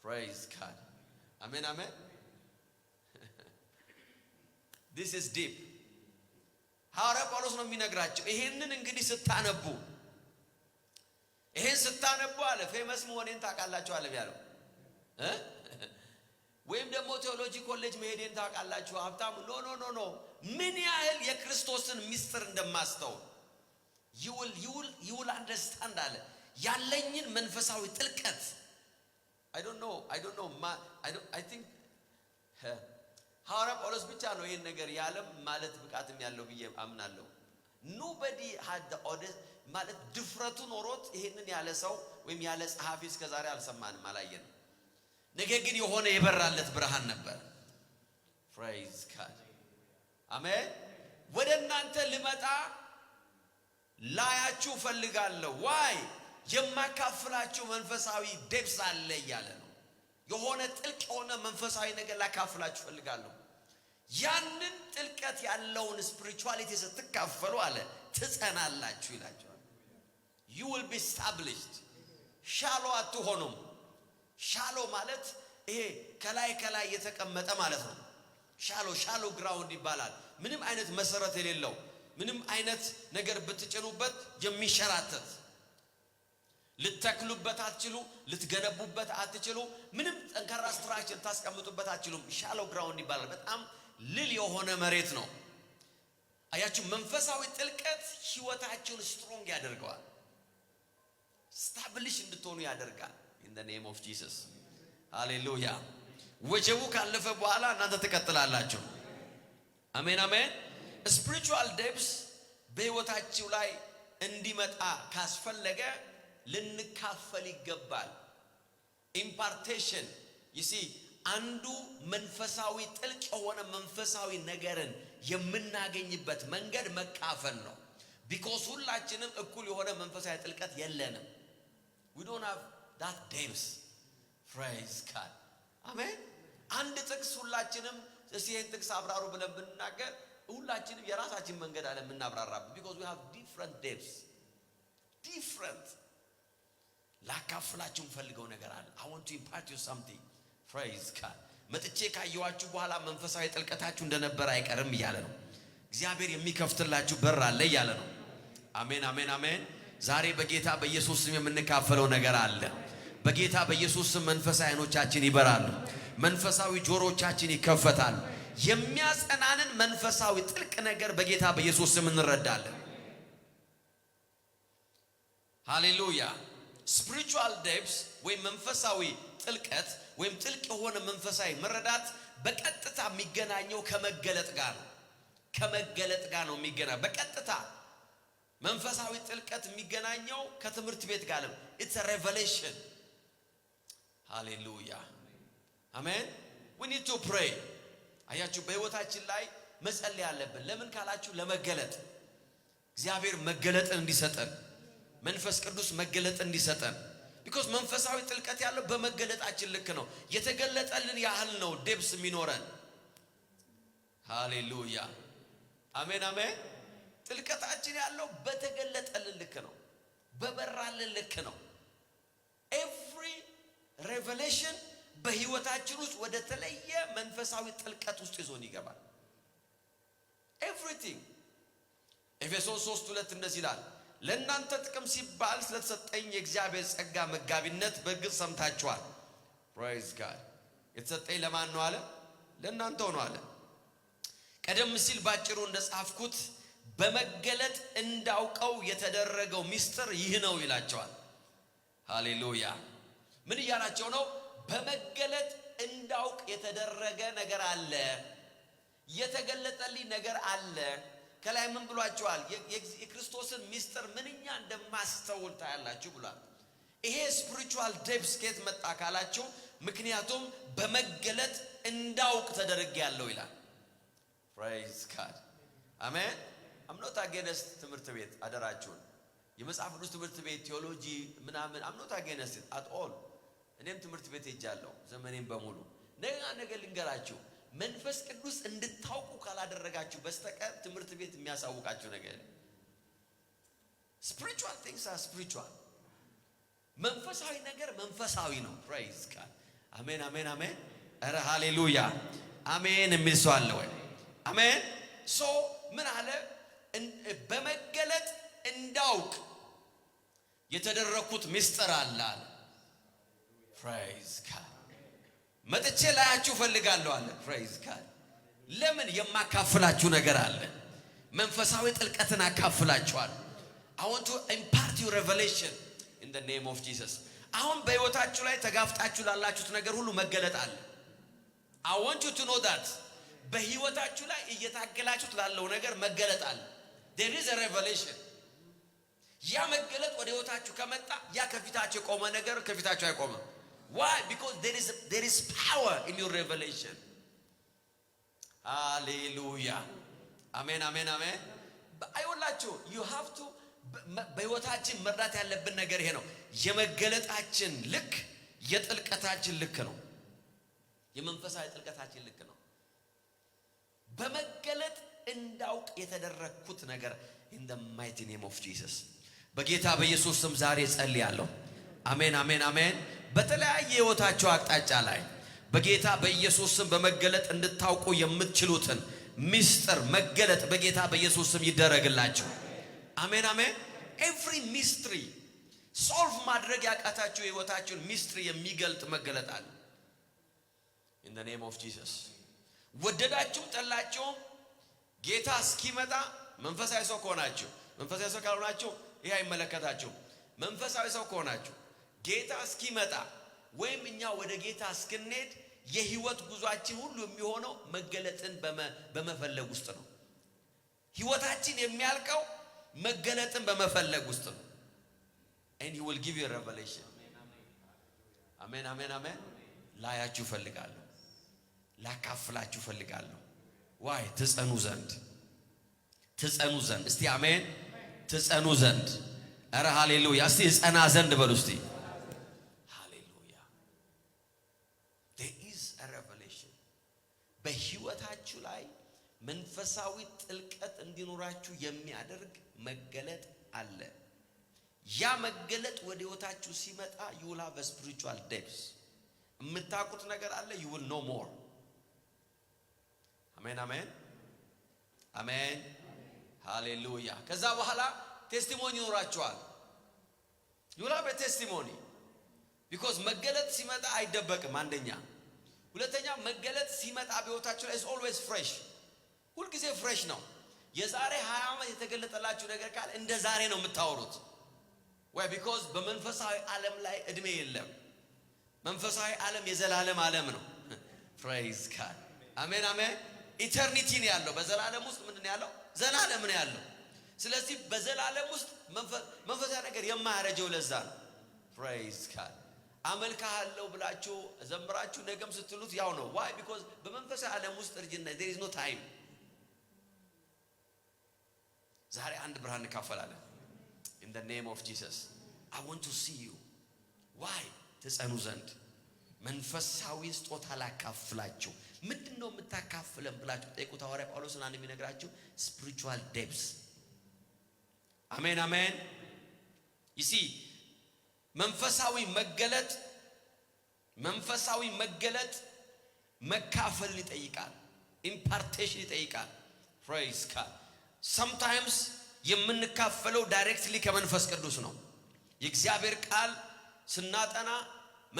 praise God amen amen this is deep ሐዋርያ ጳውሎስ ነው የሚነግራቸው ይሄንን እንግዲህ ስታነቡ ይሄን ስታነቡ አለ ፌመስ መሆኔን ታውቃላችሁ አለ ያለው ወይም ደግሞ ቴዎሎጂ ኮሌጅ መሄዴን ታውቃላችሁ ሀብታም ኖ ምን ያህል የክርስቶስን ሚስጥር እንደማስተው you will understand አለ ያለኝን መንፈሳዊ ጥልቀት I don't know I think ሐዋርያ ጳውሎስ ብቻ ነው ይሄን ነገር ያለም ማለት ብቃትም ያለው ብዬ አምናለሁ nobody had the audacity ማለት ድፍረቱ ኖሮት ይሄንን ያለ ሰው ወይም ያለ ጸሐፊ እስከዛሬ አልሰማንም አላየንም ነገር ግን የሆነ የበራለት ብርሃን ነበር praise God አሜን ወደ እናንተ ልመጣ ላያችሁ ፈልጋለሁ why የማካፍላችሁ መንፈሳዊ ዴፕስ አለ ያለ ነው የሆነ ጥልቅ የሆነ መንፈሳዊ ነገር ላካፍላችሁ ፈልጋለሁ ያንን ጥልቀት ያለውን ስፒሪቹዋሊቲ ስትካፈሉ አለ ትጸናላችሁ ይላችኋል you will be established shallow አትሆኑም shallow ማለት ይሄ ከላይ የተቀመጠ ማለት ነው shallow ground ይባላል ምንም አይነት መሰረት የሌለው ምንም አይነት ነገር ብትጭኑበት የሚሸራተት ልትተክሉበት አትችሉ ልትገነቡበት አትችሉ ምንም ጠንካራ ስትራክቸር ታስቀምጡበት አትችሉም shallow ground ይባላል በጣም ልል የሆነ መሬት ነው አያችሁ መንፈሳዊ ጥልቀት ህይወታችሁን ስትሮንግ ያደርጋል ስታብሊሽ እንድትሆኑ ያደርጋል in the name of Jesus hallelujah ወጀቡ ካለፈ በኋላ እናንተ ተከተላላችሁ አሜን spiritual depths በህይወታችሁ ላይ እንዲመጣ ካስፈለገ ልንካፈል ይገባል impartation you see አንዱ መንፈሳዊ ጥልቅ የሆነ መንፈሳዊ ነገርን የምናገኝበት መንገድ መካፈል ነው because ሁላችንም እኩል የሆነ መንፈሳዊ ጥልቀት የለንም we don't have that depth praise God አሜን አንድ ጥቅስ ሁላችንም እሲን ጥቅስ አብራሩ ብለን ብንናገር ሁላችንም የራሳችን መንገድ አለ ምናብራራበት because we have different depths different ላካፍላችሁ ፈልገው ነገር አለ I want to impart you something praise God መጥቼ ካየዋችሁ በኋላ መንፈሳዊ ጥልቀታችሁ እንደነበር አይቀርም ይያለ ነው እግዚአብሔር የሚከፍትላችሁ በር አለ ይያለ ነው አሜን ዛሬ በጌታ በኢየሱስ ስም የምንካፈለው ነገር አለ በጌታ በኢየሱስ ስም መንፈሳዊ አይኖቻችን ይበራሉ መንፈሳዊ ጆሮቻችን ይከፈታሉ የሚያጸናንን መንፈሳዊ ጥልቅ ነገር በጌታ በኢየሱስ ስም እንረዳለን ሃሌሉያ spiritual depths ወይ መንፈሳዊ ጥልቀት ወይ ጥልቅ የሆነ መንፈሳዊ መረዳት በቀጥታ የሚገናኘው ከመገለጥ ጋር ነው የሚገናኘው በቀጥታ መንፈሳዊ ጥልቀት የሚገናኘው ከትምህርት ቤት ጋር ነው it's a revelation hallelujah amen we need to pray አያችሁ በህይወታችን ላይ መጸለይ አለብን ለምን ካላችሁ ለመገለጥ እግዚአብሔር መገለጥን እንዲሰጠን መንፈስ ቅዱስ መገለጥ እንዲሰጠን because መንፈሳዊ ጥልቀት ያለው በመገለጣችን ልክ ነው የተገለጠልን ያህል ነው ዴፕስ የሚኖረን ሃሌሉያ አሜን ጥልቀታችን ያለው በተገለጠልን ልክ ነው በበራልን ልክ ነው every revelation በህይወታችን ውስጥ ወደ ተለየ መንፈሳዊ ጥልቀት ውስጥ ይዞን ይገባል everything ኤፌሶን 3:2 እንደዚህ ይላል ለእናንተ ጥቅም ሲባል ስለተሰጠኝ የእግዚአብሔር ጸጋ መጋቢነት በግልጽ ሰምታችኋል praise God የተሰጠኝ ለማን ነው አለ ለእናንተ ነው አለ ቀደም ሲል ባጭሩ እንደጻፍኩት በመገለጥ እንዳውቀው የተደረገው ሚስጥር ይህ ነው ይላቸዋል ሃሌሉያ ምን ይያላቸው ነው በመገለጥ እንዳውቅ የተደረገ ነገር አለ የተገለጠልኝ ነገር አለ ከላይ ምን ብሏቸዋል የክርስቶስን ሚስጥር ምንኛ እንደማስተውል ታያላችሁ ብሏል ይሄ spiritual depths ከየት መጣ ካላችሁ ምክንያቱም በመገለጥ እንዳውቅ ተደርጌያለሁ ይላል praise God አሜን I'm not against ትምህርት ቤት አደራችሁን የመጽሐፍ ቅዱስ ትምህርት ቤት ቴዎሎጂ ምናምን I'm not against it at all እኔም ትምህርት ቤት ሄጃለሁ ዘመኔን በሙሉ ነገር ልንገራችሁ መንፈስ ቅዱስ እንድታውቁ ካላደረጋችሁ በስተቀር ትምህርት ቤት የሚያሳውቃችሁ ነገር spiritual things are spiritual መንፈሳዊ ነገር መንፈሳዊ ነው praise God አሜን ኧረ ሃሌሉያ አሜን የሚል ሰው አለ ወይ አሜን ምን አለ በመገለጥ እንዳውቅ የተደረኩት ምስጢር አለ። praise God መጥቼ ላያችሁ ፈልጋለሁ አለ። praise God ለምን የማካፍላችሁ ነገር አለ። መንፈሳዊ ጥልቀትን አካፍላችኋለሁ። I want to impart you revelation in the name of Jesus. አሁን በህይወታችሁ ላይ ተጋፍጣችሁ ላላችሁት ነገር ሁሉ መገለጥ አለ። I want you to know that በህይወታችሁ ላይ እየታገላችሁት ላለው ነገር መገለጥ አለ። There is a revelation. ያ መገለጥ ወደ ህይወታችሁ ከመጣ ያ ከፊታችሁ የቆመ ነገር ከፊታችሁ አይቆምም። Why? Because there is power in your revelation. Hallelujah. Amen, amen, amen. አይወላችሁ you have to በህይወታችን መርዳት ያለብን ነገር ይሄ ነው። የመገለጣችን ልክ የጥልቀታችን ልክ ነው። የመንፈሳዊ ጥልቀታችን ልክ ነው። በመገለጥ እንዳውቅ የተደረኩት ነገር in the mighty name of Jesus. በጌታ በኢየሱስ ስም ዛሬ ጸልያለሁ። አሜን አሜን አሜን። በተለያየ ህይወታችሁ አቅጣጫ ላይ በጌታ በኢየሱስ ስም በመገለጥ እንድታውቁ የምትችሉትን ሚስጥር መገለጥ በጌታ በኢየሱስ ስም ይደረግላችሁ። አሜን አሜን። every mystery solve ማድረግ ያቃታችሁ ህይወታችሁን ሚስጥር የሚገልጥ መገለጥ አለ in the name of Jesus. ወደዳችሁም ጠላችሁም ጌታ እስኪመጣ መንፈሳዊ ሰው ከሆናችሁ መንፈሳዊ ሰው ካልሆናችሁ ይሄ አይመለከታችሁ። መንፈሳዊ ሰው ከሆናችሁ ጌታ እስኪመጣ ወይም እኛ ወደ ጌታ እስክንሄድ የህይወት ጉዟችን ሁሉ የሚሆነው መገለጥን በመፈለግ ውስጥ ነው። ህይወታችን የሚያልቀው መገለጥን በመፈለግ ውስጥ ነው። and he will give you a revelation. አሜን አሜን አሜን። ላያችሁ ፈልጋለሁ፣ ላካፍላችሁ ፈልጋለሁ። why? ትጸኑ ዘንድ እስቲ አሜን። ትጸኑ ዘንድ ኧረ ሃሌሉያ። እስቲ ጸና ዘንድ በሉ እስቲ ሃሌሉያ። there is a revelation በህይወታችሁ ላይ መንፈሳዊ ጥልቀት እንዲኖራችሁ የሚያደርግ መገለጥ አለ። ያ መገለጥ ወደ ህይወታችሁ ሲመጣ you will have a spiritual depth. የምታውቁት ነገር አለ you will know more. አሜን አሜን አሜን ሃሌሉያ። ከዛ በኋላ ቴስቲሞኒ ይኖራችኋል። you will have a testimony because መገለጥ ሲመጣ አይደበቅም። አንደኛ። ሁለተኛ መገለጥ ሲመጣ በህይወታችሁ ላይ is always fresh። ሁሉ ጊዜ ፍሬሽ ነው። የዛሬ 20 ዓመት የተገለጠላችሁ ነገር ካለ እንደ ዛሬ ነው የምታወሩት። why? because በመንፈሳዊ ዓለም ላይ እድሜ የለም። መንፈሳዊ ዓለም የዘላለም ዓለም ነው። praise God አሜን አሜን። ኢተርኒቲ ነው ያለው። በዘላለም ውስጥ ምንድነው ያለው? ዘላለም ነው ያለው። ስለዚህ በዘላለም ውስጥ መንፈሳዊ ነገር የማያረጀው ለዛ ነው። praise God አመልካለሁ ብላችሁ ዘምራችሁ ነገም ስትሉት ያው ነው። why? because በመንፈሳዊ ዓለም ውስጥ እርጅና there is no time። ዛሬ አንድ ብርሃን እንካፈላለን in the name of Jesus. I want to see you. why? ትጸኑ ዘንድ መንፈሳዊ ስጦታ ላካፍላችሁ። ምንድነው የምታካፍለን ብላችሁ ጠይቁት። ሐዋርያ ጳውሎስን አንድ የሚነግራችሁ spiritual depths። አሜን አሜን። you see መንፈሳዊ መገለጥ መካፈል ይጠይቃል። impartation ይጠይቃል። praise God sometimes የምንካፈለው ዳይሬክትሊ ከመንፈስ ቅዱስ ነው። የእግዚአብሔር ቃል ስናጠና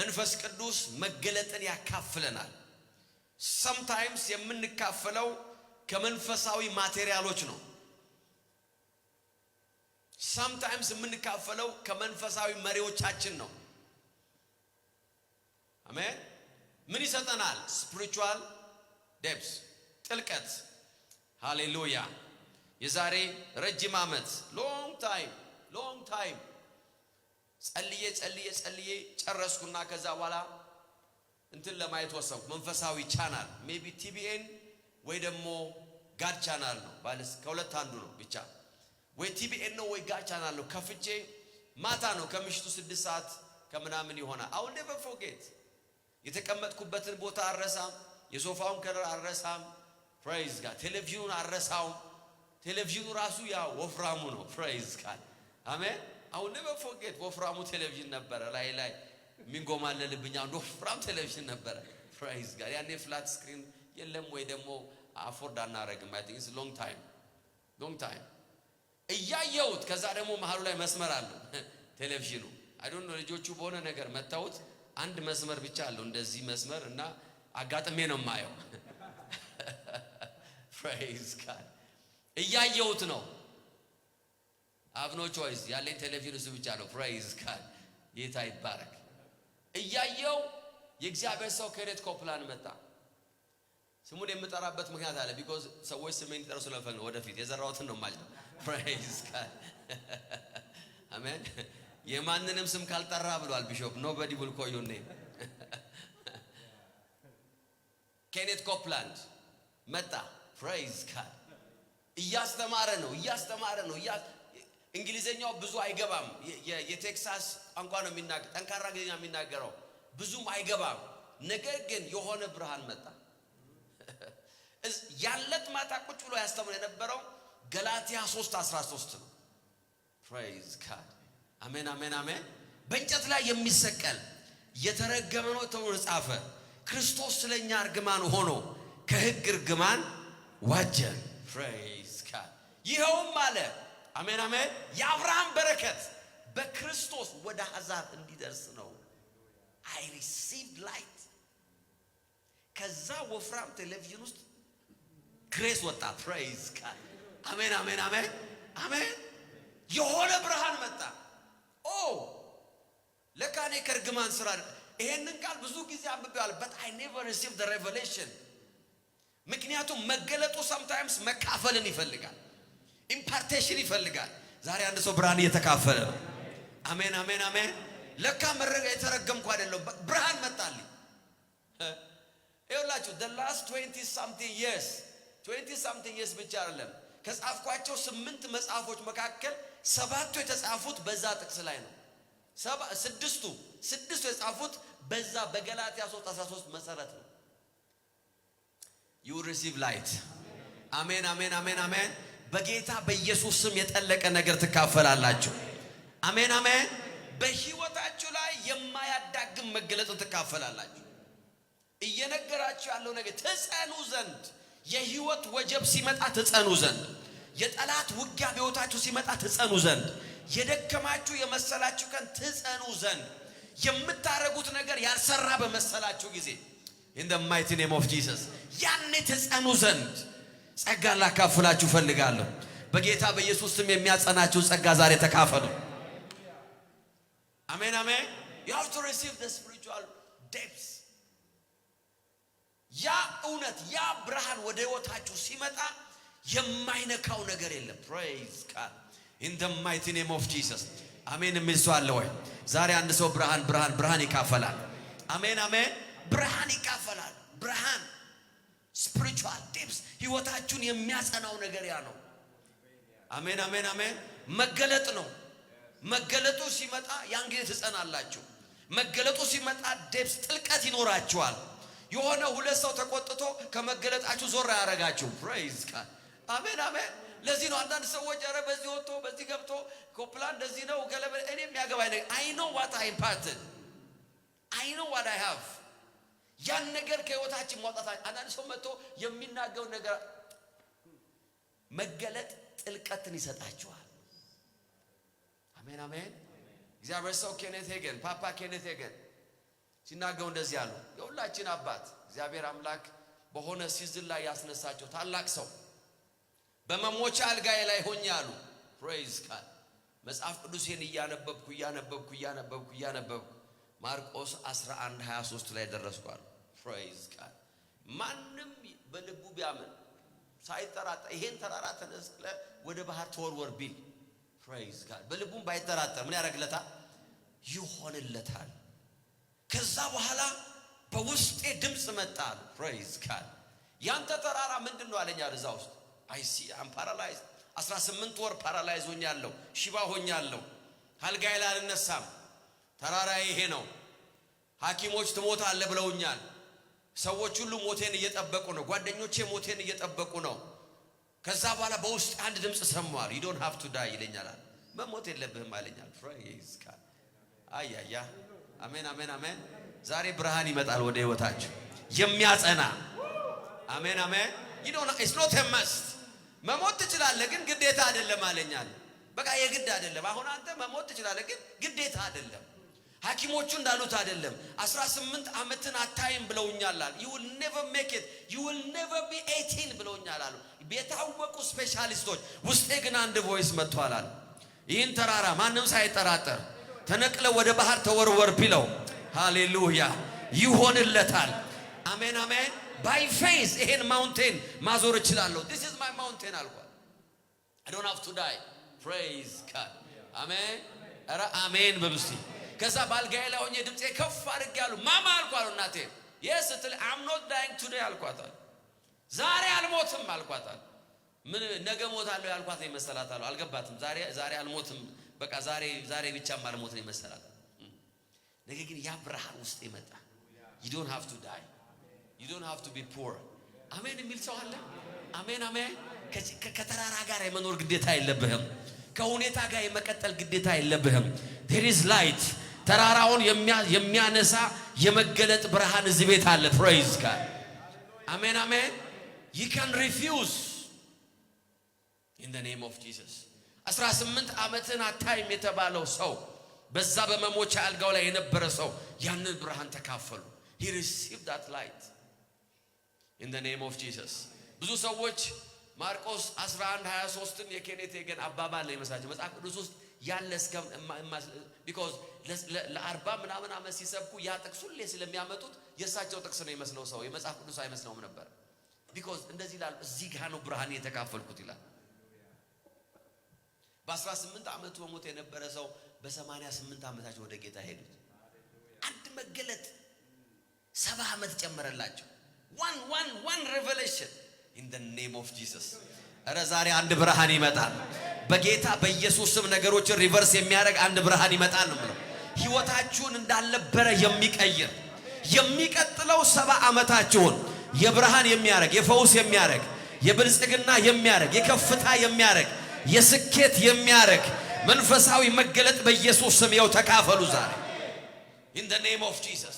መንፈስ ቅዱስ መገለጥን ያካፍለናል። sometimes የምንካፈለው ከመንፈሳዊ ማቴሪያሎች ነው። sometimes የምንካፈለው ከመንፈሳዊ መሪዎቻችን ነው። አሜን። ምን ይሰጠናል? spiritual depths ጥልቀት። ሃሌሉያ። የዛሬ ረጅም ዓመት long time ጸልዬ ጨረስኩና ከዛ በኋላ እንትን ለማየት ወሰንኩ። መንፈሳዊ ቻናል maybe TBN ወይ ደግሞ ጋድ ቻናል ነው ባለስ ከሁለት አንዱ ነው ብቻ ወይ TBN ነው ወይ ጋድ ቻናል ነው። ከፍቼ ማታ ነው ከምሽቱ 6 ሰዓት ከምናምን ይሆናል። I will never forget። የተቀመጥኩበትን ቦታ አረሳም፣ የሶፋውን ከለር አረሳም። praise God ቴሌቪዥኑን አረሳው። ቴሌቪዥኑ ራሱ ያ ወፍራሙ ነው። praise God አሜን። I will never forget ወፍራሙ ቴሌቪዥን ነበረ። ላይ ሚንጎማለልብኛ ወፍራም ቴሌቪዥን ነበረ። praise God ያኔ ፍላት ስክሪን የለም ወይ ደግሞ አፎርድ አናረግም። I think it's long time እያየሁት ከዛ ደግሞ መሃሉ ላይ መስመር አለው ቴሌቪዥኑ አይ ዶንት ኖ ልጆቹ በሆነ ነገር መታውት አንድ መስመር ብቻ አለው እንደዚህ መስመር እና አጋጥሜ ነው ማየው praise God እያየሁት ነው have no choice ያለኝ ቴሌቪዥን እሱ ብቻ ነው praise God ጌታ ይባረክ እያየው የእግዚአብሔር ሰው ኬኔት ኮፕላንድ መጣ ስሙን የምጠራበት ምክንያት አለ because ሰዎች ስሜን ይጠሩ ስለፈለጉ ወደፊት የዘራውትን ነው ማለት ነው praise God አሜን የማንንም ስም ካልጠራ ብሏል ቢሾፕ nobody will call your name ኬኔት ኮፕላንድ መጣ praise God እያስተማረ ነው እንግሊዘኛው ብዙ አይገባም የቴክሳስ ቋንቋ ነው የሚናገር ጠንካራ እንግሊዘኛ የሚናገረው ብዙም አይገባም ነገር ግን የሆነ ብርሃን መጣ ያለት ማታ ቁጭ ብሎ ያስተምር የነበረው ገላትያ 3:13 ነው praise God አሜን አሜን አሜን በእንጨት ላይ የሚሰቀል የተረገመ ነው ተብሎ ጻፈ ክርስቶስ ስለኛ እርግማን ሆኖ ከሕግ እርግማን ዋጀን praise God ይሄውም አለ አሜን አሜን የአብርሃም በረከት በክርስቶስ ወደ አሕዛብ እንዲደርስ ነው I received light ከዛ ወፍራም ቴሌቪዥን ውስጥ ግሬስ ወጣ praise God አሜን አሜን አሜን አሜን የሆነ ብርሃን መጣ ለካኔ ከርግማን ስራ ይሄንን ቃል ብዙ ጊዜ አንብቤዋለሁ but I never received the revelation ምክንያቱም መገለጡ sometimes መካፈልን ይፈልጋል impartation ይፈልጋል ዛሬ አንድ ሰው ብርሃን እየተካፈለ ነው አሜን አሜን አሜን ለካ መረገ የተረገምኩ አይደለም ብርሃን መጣልኝ ይኸውላችሁ the last 20 something years ብቻ አይደለም ከጻፍኳቸው 8 መጽሐፎች መካከል 7ቱ የተጻፉት በዛ ጥቅስ ላይ ነው ስድስቱ የተጻፉት በዛ በገላትያ 3:13 መሰረት ነው you receive light አሜን አሜን አሜን አሜን በጌታ በኢየሱስ ስም የጠለቀ ነገር ትካፈላላችሁ አሜን አሜን በህይወታችሁ ላይ የማያዳግም መገለጥ ትካፈላላችሁ እየነገራችሁ ያለው ነገር ተጸኑ ዘንድ የህይወት ወጀብ ሲመጣ ተጸኑ ዘንድ የጠላት ውጊያ በህይወታችሁ ሲመጣ ተጸኑ ዘንድ የደከማችሁ የመሰላችሁ ቀን ተጸኑ ዘንድ የምታረጉት ነገር ያልሰራ በመሰላችሁ ጊዜ in the mighty name of Jesus ያኔ ተጸኑ ዘንድ ጸጋ ላካፍላችሁ ፈልጋለሁ በጌታ በኢየሱስ ስም የሚያጸናችሁ ጸጋ ዛሬ ተካፈሉ አሜን አሜን you have to receive the spiritual depths ያ እውነት ያ ብርሃን ወደ ህይወታችሁ ሲመጣ የማይነካው ነገር የለም praise God in the mighty name of Jesus አሜን የሚል ሰው አለ ወይ ዛሬ አንድ ሰው ብርሃን ይካፈላል አሜን አሜን ብርሃን ይካፈላል ብርሃን spiritual depths ህይወታችሁን የሚያጸናው ነገር ያ ነው አሜን አሜን አሜን መገለጥ ነው መገለጡ ሲመጣ ያን ጊዜ ትጸናላችሁ መገለጡ ሲመጣ depths ጥልቀት ይኖራችኋል የሆነ ሁለት ሰው ተቆጥቶ ከመገለጣችሁ ዞር ያረጋችሁ praise God አሜን አሜን ለዚህ ነው አንዳንድ ሰዎች አረ በዚህ ወጥቶ በዚህ ገብቶ ኮፕላን እንደዚህ ነው ገለበ እኔ የሚያገባኝ ነገር I know what I imparted I know what I have ያን ነገር ከህይወታችን ማውጣት አንዳንድ ሰው መጥቶ የሚናገው ነገር መገለጥ ጥልቀትን ይሰጣችኋል አሜን አሜን እግዚአብሔር ሰው ኬኔት ሄገን ፓፓ ኬኔት ሄገን ሲናገው እንደዚህ አሉ የሁላችን አባት እግዚአብሔር አምላክ በሆነ ሲዝን ላይ ያስነሳቸው ታላቅ ሰው በመሞቻ አልጋዬ ላይ ሆኛሉ praise God መጽሐፍ ቅዱስን እያነበብኩ ማርቆስ 11:23 ላይ ደረስኳል praise God ማንንም በልቡ ቢያምን ሳይጠራጠር ይሄን ተራራ ተነስለ ወደ ባህር ተወርወር ቢል praise God በልቡም ባይጠራጠር ምን ያረግለታል ይሆንለታል ከዛ በኋላ በውስጤ ድምጽ መጣ praise God ያንተ ተራራ ምንድነው አለኝ አዛ ውስጥ I see I'm paralyzed 18 ወር ፓራላይዝ ሆኛለሁ ሽባ ሆኛለሁ አልጋዬ ላይ አልነሳም ተራራዬ ይሄ ነው ሐኪሞች ትሞታለህ ብለውኛል ሰዎች ሁሉ ሞቴን እየጠበቁ ነው ጓደኞቼ ሞቴን እየጠበቁ ነው ከዛ በኋላ በውስጥ አንድ ድምጽ ሰማዋል you don't have to die ይለኛል መሞት የለብህም አለኛል praise God አያያ አሜን አሜን አሜን ዛሬ ብርሃን ይመጣል ወደ ህይወታችሁ የሚያጸና አሜን አሜን you don't it's not a must መሞት ትችላለህ ግን ግዴታ አይደለም አለኛል በቃ የግድ አይደለም። አሁን አንተ መሞት ትችላለህ፣ ግን ግዴታ አይደለም። ሐኪሞቹ እንዳሉት አይደለም። 18 ዓመትን አታይም ብለውኛል አሉ። you will never make it, you will never be 18 ብለውኛል አሉ የታወቁ ስፔሻሊስቶች። ውስጤ ግን አንድ ቮይስ መጥቷል አሉ ይህን ተራራ ማንም ሳይጠራጠር ተነቅለ ወደ ባህር ተወርወር ቢለው ሃሌሉያ ይሆንለታል። አሜን አሜን። by faith ይሄን ማውንቴን ማዞር እችላለሁ። this is my mountain አልኳት። I don't have to die. praise God. አሜን አረ አሜን በሉሲ። ከዛ ባልጋዬ ላይ ሆኜ ድምጼ ከፍ አድርጌያለሁ። ማማ አልኳት እናቴ yes ስትል I'm not dying today አልኳት። ዛሬ አልሞትም አልኳት። ምን ነገ ሞታለሁ ያልኳት ነው መሰላታለሁ። አልገባትም። ዛሬ አልሞትም በቃ ዛሬ ብቻ ማልሞት ነው መሰላት። ነገ ግን ያ ብርሃን ውስጥ ይመጣ። you don't have to die, you don't have to be poor. አሜን የሚል ሰው አለ? አሜን አሜን። ከተራራ ጋር የመኖር ግዴታ የለብህም። ከሁኔታ ጋር የመቀጠል ግዴታ የለብህም። there is light። ተራራውን የሚያነሳ የመገለጥ ብርሃን እዚህ ቤት አለ። praise God. አሜን አሜን። you can refuse in the name of Jesus. 18 ዓመትን አታይም የተባለው ሰው በዛ በመሞቻ አልጋው ላይ የነበረ ሰው ያንን ብርሃን ተካፈሉ። he received that light in the name of Jesus. ብዙ ሰዎች ማርቆስ 11:23ን የኬኔት ሄገን አባባል ላይ መሳቸው መጽሐፍ ቅዱስ ውስጥ ያለ እስከ because ለ40 ምናምን ዓመት ሲሰብኩ ያ ጥቅስ ሁሌ ስለሚያመጡት የሳቸው ጥቅስ ነው ይመስለው ሰው የመጽሐፍ ቅዱስ አይመስለውም ነበር። because እንደዚህ ይላል እዚህ ጋር ነው ብርሃን የተካፈልኩት ይላል። በ18 ዓመቱ ሞት የነበረ ሰው በ88 ዓመታቸው ወደ ጌታ ሄዱት። አንድ መገለጥ 70 ዓመት ጨመረላቸው። one revelation in the name of Jesus. አረ ዛሬ አንድ ብርሃን ይመጣል በጌታ በኢየሱስ ስም። ነገሮችን ሪቨርስ የሚያደርግ አንድ ብርሃን ይመጣል ነው ማለት። ህይወታችሁን እንዳልነበረ የሚቀይር የሚቀጥለው 70 ዓመታችሁን የብርሃን የሚያደርግ የፈውስ የሚያደርግ የብልጽግና የሚያደርግ የከፍታ የሚያደርግ የስኬት የሚያደርግ መንፈሳዊ መገለጥ በኢየሱስ ስም ይው ተካፈሉ ዛሬ in the name of Jesus.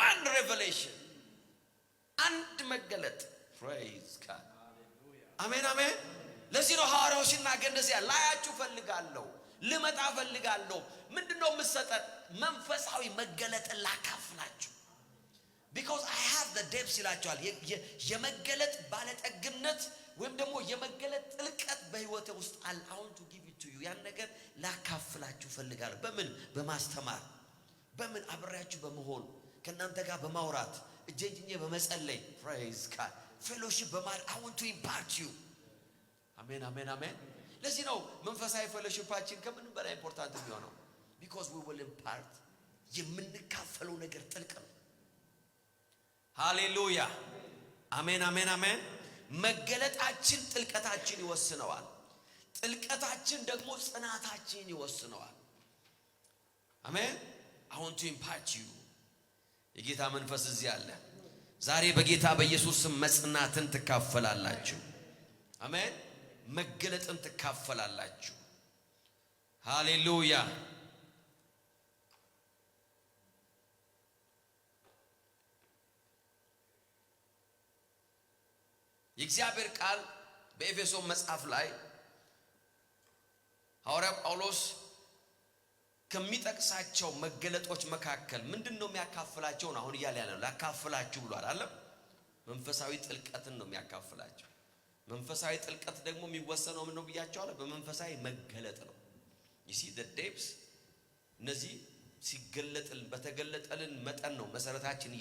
one revelation አንድ መገለጥ praise God. አሜን አሜን። ለዚህ ነው ሐዋርያው ሲናገር እንደዚህ ያለ ላያችሁ ፈልጋለሁ ልመጣ ፈልጋለሁ። ምንድነው የምሰጠን? መንፈሳዊ መገለጥ ላካፍላችሁ because I have the depths ይላችኋል። የመገለጥ ባለጠግነት ወይም ደግሞ የመገለጥ ጥልቀት በህይወቴ ውስጥ አለ። I want to give it to you። ያን ነገር ላካፍላችሁ ፈልጋለሁ። በምን? በማስተማር በምን? አብራችሁ በመሆን ከናንተ ጋር በማውራት እጄንጄ በመጸለይ praise God fellowship በማድረግ I want to impart you። አሜን አሜን አሜን። ለዚህ ነው መንፈሳዊ ፌሎሺፓችን ከምንም በላይ ኢምፖርታንት የሚሆነው because we will impart የምንካፈለው ነገር ጥልቅ ነው። ሃሌሉያ አሜን አሜን አሜን። መገለጣችን ጥልቀታችን ይወስነዋል። ጥልቀታችን ደግሞ ጽናታችን ይወስነዋል። አሜን። I want to impart you። የጌታ መንፈስ እዚህ አለ። ዛሬ በጌታ በኢየሱስ ስም መጽናትን ትካፈላላችሁ። አሜን። መገለጥን ትካፈላላችሁ። ሃሌሉያ። የእግዚአብሔር ቃል በኤፌሶን መጽሐፍ ላይ ሐዋርያው ጳውሎስ ከሚጠቅሳቸው መገለጦች መካከል ምንድነው የሚያካፍላቸው? አሁን እያለ ያለው ላካፍላችሁ ብሏል አይደል? መንፈሳዊ ጥልቀትን ነው የሚያካፍላቸው። መንፈሳዊ ጥልቀት ደግሞ የሚወሰነው ምን ነው ብያቸዋለሁ? በመንፈሳዊ መገለጥ ነው። you see the depths እነዚህ ሲገለጥልን በተገለጠልን መጠን ነው መሰረታችን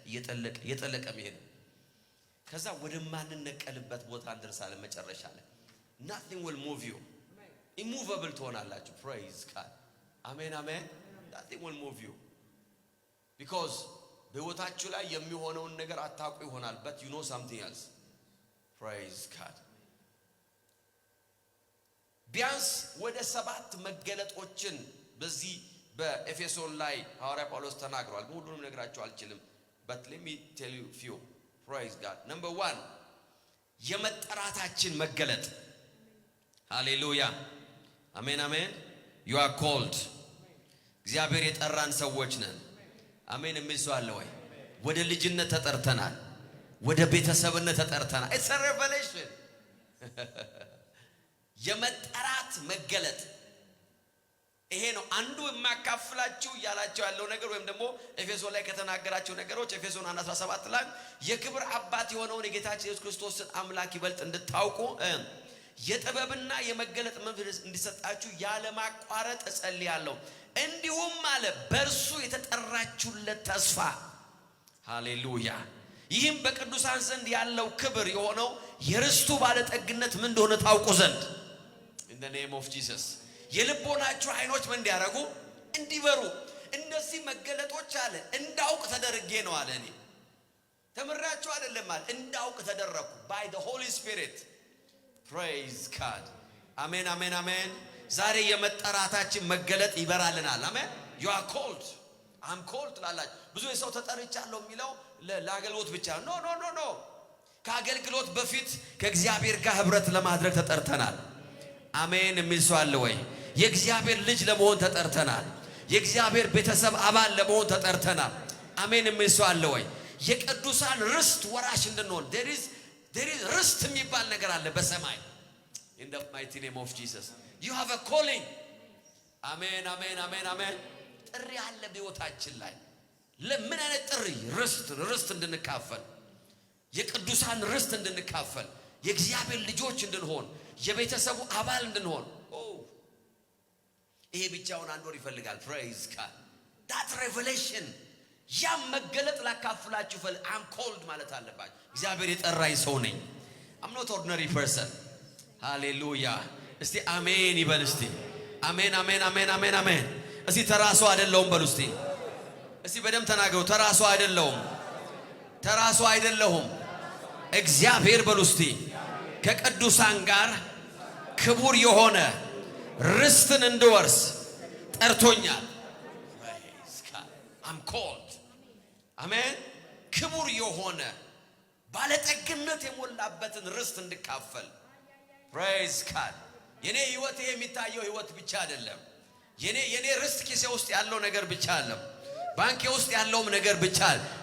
እየጠለቀ መሄድ። ከዛ ወደ ማንነቀልበት ቦታ እንደርሳለን። መጨረሻ ላይ nothing will move you immovable ትሆናላችሁ። praise God አሜን አሜን። nothing will move you because በህይወታችሁ ላይ የሚሆነውን ነገር አታውቁ ይሆናል but you know something else. praise God ቢያንስ ወደ 7 መገለጦችን በዚህ በኤፌሶን ላይ ሐዋርያ ጳውሎስ ተናግሯል። ሁሉንም ነግራችሁ አልችልም but let me tell you few. praise God. number 1 የመጠራታችን መገለጥ። ሃሌሉያ አሜን አሜን። you are called እግዚአብሔር የጠራን ሰዎች ነን። አሜን የሚል ሰው አለ ወይ? ወደ ልጅነት ተጠርተናል። ወደ ቤተሰብነት ተጠርተናል። it's a revelation የመጠራት መገለጥ ይሄ ነው። አንዱ የማካፍላችሁ ያላችሁ ያለው ነገር ወይም ደግሞ ኤፌሶን ላይ ከተናገራቸው ነገሮች ኤፌሶን 1:17 ላይ የክብር አባት የሆነውን የጌታችን ኢየሱስ ክርስቶስን አምላክ ይበልጥ እንድታውቁ የጥበብና የመገለጥ መንፈስ እንዲሰጣችሁ ያለ ማቋረጥ እጸልያለሁ። እንዲሁም አለ በእርሱ የተጠራችሁለት ተስፋ ሃሌሉያ ይህም በቅዱሳን ዘንድ ያለው ክብር የሆነው የርስቱ ባለጠግነት ምን እንደሆነ ታውቁ ዘንድ in the name of Jesus የልቦናችሁ አይኖች ምን እንዲያረጉ እንዲበሩ እነዚህ መገለጦች አለ እንዳውቅ ተደርጌ ነው አለ። እኔ ተመራችሁ አይደለም አለ እንዳውቅ ተደረኩ by the Holy Spirit. Praise God. አሜን አሜን አሜን። ዛሬ የመጠራታችን መገለጥ ይበራልናል። አሜን። you are called I'm called ላላችሁ ብዙ የሰው ተጠርቻለሁ የሚለው ለአገልግሎት ብቻ ኖ ኖ ኖ ኖ ከአገልግሎት በፊት ከእግዚአብሔር ጋር ህብረት ለማድረግ ተጠርተናል። አሜን የሚል ሰው አለ ወይ? የእግዚአብሔር ልጅ ለመሆን ተጠርተናል። የእግዚአብሔር ቤተሰብ አባል ለመሆን ተጠርተናል። አሜን የሚል ሰው አለ ወይ? የቅዱሳን ርስት ወራሽ እንድንሆን there is ርስት የሚባል ነገር አለ በሰማይ in the mighty name of Jesus you have a calling. አሜን አሜን አሜን አሜን። ጥሪ አለ በሕይወታችን ላይ። ለምን አይነት ጥሪ? ርስት እንድንካፈል፣ የቅዱሳን ርስት እንድንካፈል፣ የእግዚአብሔር ልጆች እንድንሆን፣ የቤተሰቡ አባል እንድንሆን። ይሄ ብቻውን አንድ ወር ይፈልጋል። praise God that revelation ያም መገለጥ ላካፍላችሁ I'm called ማለት አለባችሁ። እግዚአብሔር የጠራኝ ሰው ነኝ። I'm not ordinary person. ሃሌሉያ። እስቲ አሜን ይበል። እስቲ አሜን አሜን አሜን አሜን አሜን። እስቲ ተራሱ አይደለሁም በሉ። እስቲ በደም ተናገሩ። ተራሱ አይደለሁም፣ ተራሱ አይደለሁም። እግዚአብሔር በሉ እስቲ ከቅዱሳን ጋር ክቡር የሆነ ርስትን እንድወርስ ጠርቶኛል። I'm called. አሜን። ክቡር የሆነ ባለጠግነት የሞላበትን ርስት እንድካፈል። praise God የኔ ህይወት የሚታየው ህይወት ብቻ አይደለም። የኔ ርስት ኪሴ ውስጥ ያለው ነገር ብቻ አይደለም። ባንኬ ውስጥ ያለው ነገር ብቻ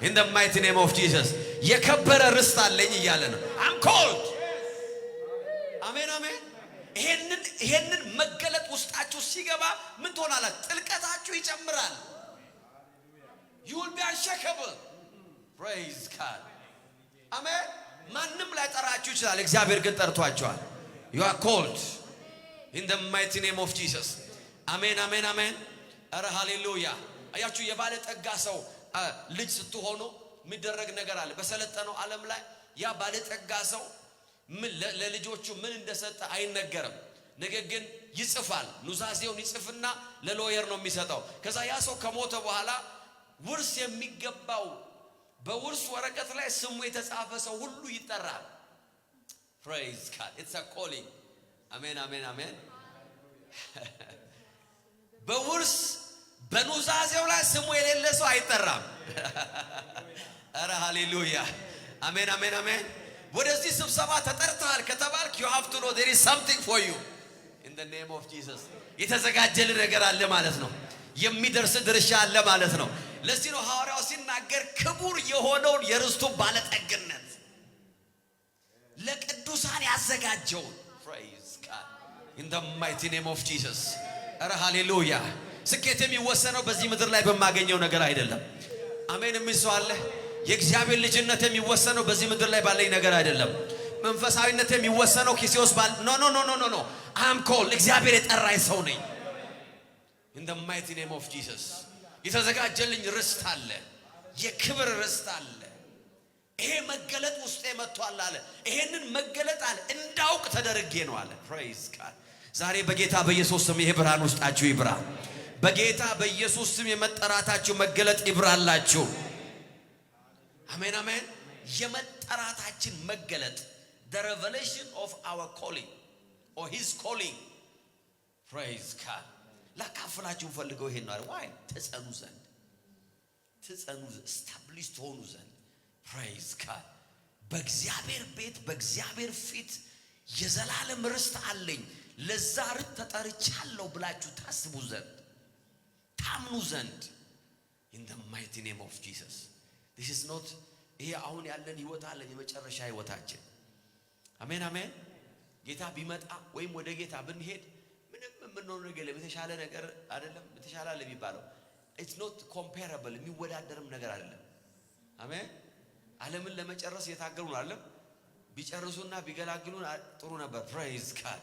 in the mighty name of Jesus የከበረ ርስት አለኝ እያለ ነው። I'm called. አሜን አሜን። ይሄንን መገለጥ ውስጣችሁ ሲገባ ምን ትሆናላችሁ? ጥልቀታችሁ ይጨምራል። you will be unshakable. praise God አሜን። ማንም ላይ ጠራችሁ ይችላል፣ እግዚአብሔር ግን ጠርቷችኋል። you are called in the mighty name of Jesus. አሜን አሜን አሜን። አረ ሃሌሉያ። አያችሁ የባለ ጠጋ ሰው ልጅ ስትሆኑ የሚደረግ ነገር አለ በሰለጠነው ዓለም ላይ። ያ ባለ ጠጋ ሰው ምን ለልጆቹ ምን እንደሰጠ አይነገርም። ነገር ግን ይጽፋል። ኑዛዜውን ይጽፍና ለሎየር ነው የሚሰጠው። ከዛ ያ ሰው ከሞተ በኋላ ውርስ የሚገባው በውርስ ወረቀት ላይ ስሙ የተጻፈ ሰው ሁሉ ይጠራል። praise God it's a calling. አሜን አሜን አሜን። በውርስ በኑዛዜው ላይ ስሙ የሌለ ሰው አይጠራም። አረ ሃሌሉያ አሜን አሜን አሜን። ወደዚህ ስብሰባ ተጠርተሃል ከተባልክ you have to know there is something for you in the name of Jesus. የተዘጋጀል ነገር አለ ማለት ነው። የሚደርስ ድርሻ አለ ማለት ነው። ለዚህ ነው ሐዋርያው ሲናገር ክቡር የሆነውን የርስቱ ባለጠግነት ለቅዱሳን ያዘጋጀው። praise God in the mighty name of Jesus. አረ ሃሌሉያ። ስኬት የሚወሰነው በዚህ ምድር ላይ በማገኘው ነገር አይደለም። አሜን የሚል ሰው አለ? የእግዚአብሔር ልጅነት የሚወሰነው በዚህ ምድር ላይ ባለኝ ነገር አይደለም። መንፈሳዊነት የሚወሰነው ኪሲዮስ ባል ኖ ኖ ኖ ኖ ኖ I'm called. እግዚአብሔር የጠራኝ ሰው ነኝ in the mighty name of Jesus. የተዘጋጀልኝ ርስት አለ፣ የክብር ርስት አለ። ይሄ መገለጥ ውስጤ መጥቷል አለ። ይሄንን መገለጥ አለ እንዳውቅ ተደርጌ ነው አለ። praise God ዛሬ በጌታ በኢየሱስ ስም ይሄ ብርሃን ውስጣችሁ ይብራ። በጌታ በኢየሱስ ስም የመጠራታችሁ መገለጥ ይብራላችሁ። አሜን አሜን። የመጠራታችን መገለጥ the revelation of our calling or his calling. praise God ላካፍላችሁ ፈልገው ይሄን ነው ዋይ ተጸኑ ዘንድ ስታብሊሽ ሆኑ ዘንድ praise God በእግዚአብሔር ቤት በእግዚአብሔር ፊት የዘላለም ርስት አለኝ ለዛ ርስት ተጠርቻለሁ ብላችሁ ታስቡ ዘንድ ታምኑ ዘንድ in the mighty name of Jesus. this is not ይሄ አሁን ያለን ህይወት አለን የመጨረሻ ህይወታችን። አሜን አሜን። ጌታ ቢመጣ ወይም ወደ ጌታ ብንሄድ ምንም ምንሆነ ነገር የተሻለ ነገር አይደለም የተሻለ አለ የሚባለው it's not comparable የሚወዳደርም ነገር አይደለም አሜን ዓለምን ለመጨረስ የታገሉ ነው አይደለም ቢጨርሱና ቢገላግሉን ጥሩ ነበር praise God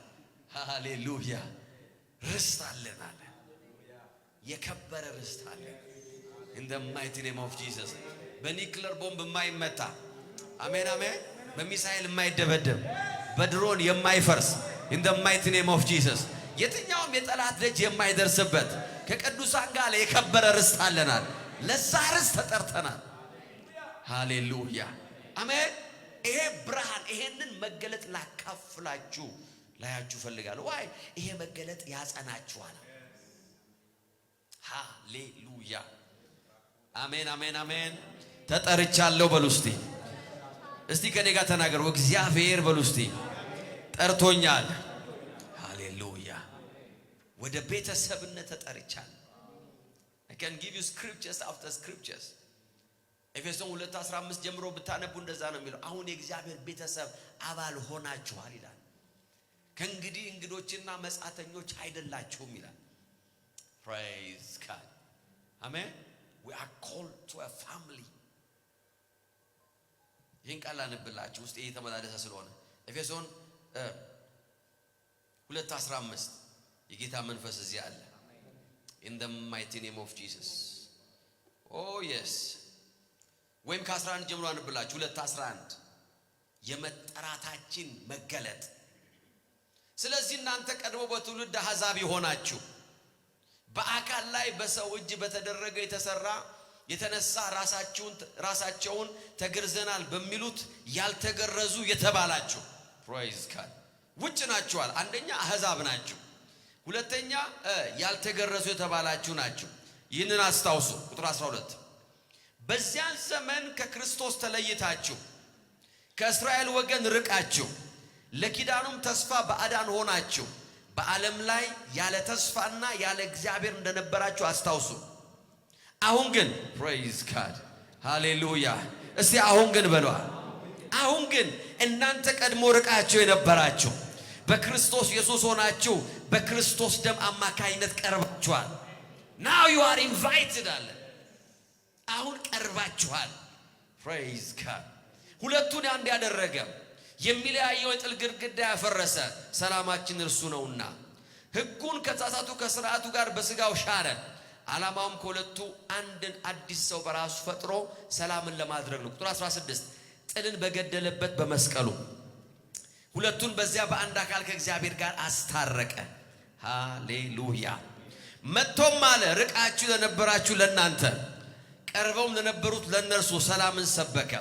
ሃሌሉያ ርስት አለን አለ የከበረ ርስት አለን in the mighty name of Jesus በኒክለር ቦምብ የማይመታ አሜን አሜን በሚሳኤል የማይደበደብ በድሮን የማይፈርስ in the mighty name of Jesus የትኛውም የጠላት ደጅ የማይደርስበት ከቅዱሳን ጋር የከበረ ርስት አለናል ለዛ ርስት ተጠርተናል ሃሌሉያ አሜን ይሄ ብርሃን ይሄንን መገለጥ ላካፍላችሁ ላያችሁ ፈልጋለሁ ዋይ ይሄ መገለጥ ያጸናችኋል ሃሌሉያ አሜን አሜን አሜን ተጠርቻለሁ በሉ እስቲ ከኔ ጋር ተናገሩ እግዚአብሔር በሉ እስቲ ጠርቶኛል ሃሌሉያ ወደ ቤተሰብነት ተጠርቻለሁ I can give you scriptures after scriptures ኤፌሶን 2:15 ጀምሮ ብታነቡ እንደዛ ነው የሚለው አሁን የእግዚአብሔር ቤተሰብ አባል ሆናችኋል ይላል ከእንግዲህ እንግዶችና መጻተኞች አይደላችሁም ይላል praise God amen we are called to a family ይህን ቃል አንብላችሁ ውስጥ እየተመላለሰ ስለሆነ ኤፌሶን 2:15 የጌታ መንፈስ እዚህ አለ in the mighty name of Jesus oh yes ወይም ከ11 ጀምሮ አንብላችሁ 2:11 የመጠራታችን መገለጥ ስለዚህ እናንተ ቀድሞ በትውልድ አሕዛብ ሆናችሁ በአካል ላይ በሰው እጅ በተደረገ የተነሳ ራሳቸውን ተገርዘናል በሚሉት ያልተገረዙ የተባላችሁ praise God ውጭ ናችኋል አንደኛ አሕዛብ ናችሁ ሁለተኛ ያልተገረዙ የተባላችሁ ናችሁ ይህንን አስታውሱ ቁጥር 12 በዚያን ዘመን ከክርስቶስ ተለይታችሁ ከእስራኤል ወገን ርቃችሁ ለኪዳኑም ተስፋ ባዕዳን ሆናችሁ በዓለም ላይ ያለ ተስፋና ያለ እግዚአብሔር እንደነበራችሁ አስታውሱ አሁን ግን praise God ሃሌሉያ እስቲ አሁን ግን በሏ አሁን ግን እናንተ ቀድሞ ርቃችሁ የነበራችሁ በክርስቶስ ኢየሱስ ሆናችሁ በክርስቶስ ደም አማካይነት ቀርባችኋል now you are invited አለ አሁን ቀርባችኋል praise God ሁለቱን አንድ ያደረገ የሚለያየው የጥል ግድግዳ ያፈረሰ ሰላማችን እርሱ ነውና ሕጉን ከተሳሳቱ ከሥርዓቱ ጋር በሥጋው ሻረ ዓላማውም ከሁለቱ አንድን አዲስ ሰው በራሱ ፈጥሮ ሰላምን ለማድረግ ነው ቁጥር 16 ጥልን በገደለበት በመስቀሉ ሁለቱን በዚያ በአንድ አካል ከእግዚአብሔር ጋር አስታረቀ ሃሌሉያ መጥቶም አለ ርቃችሁ ለነበራችሁ ለናንተ ቀርበውም ለነበሩት ለነርሱ ሰላምን ሰበከ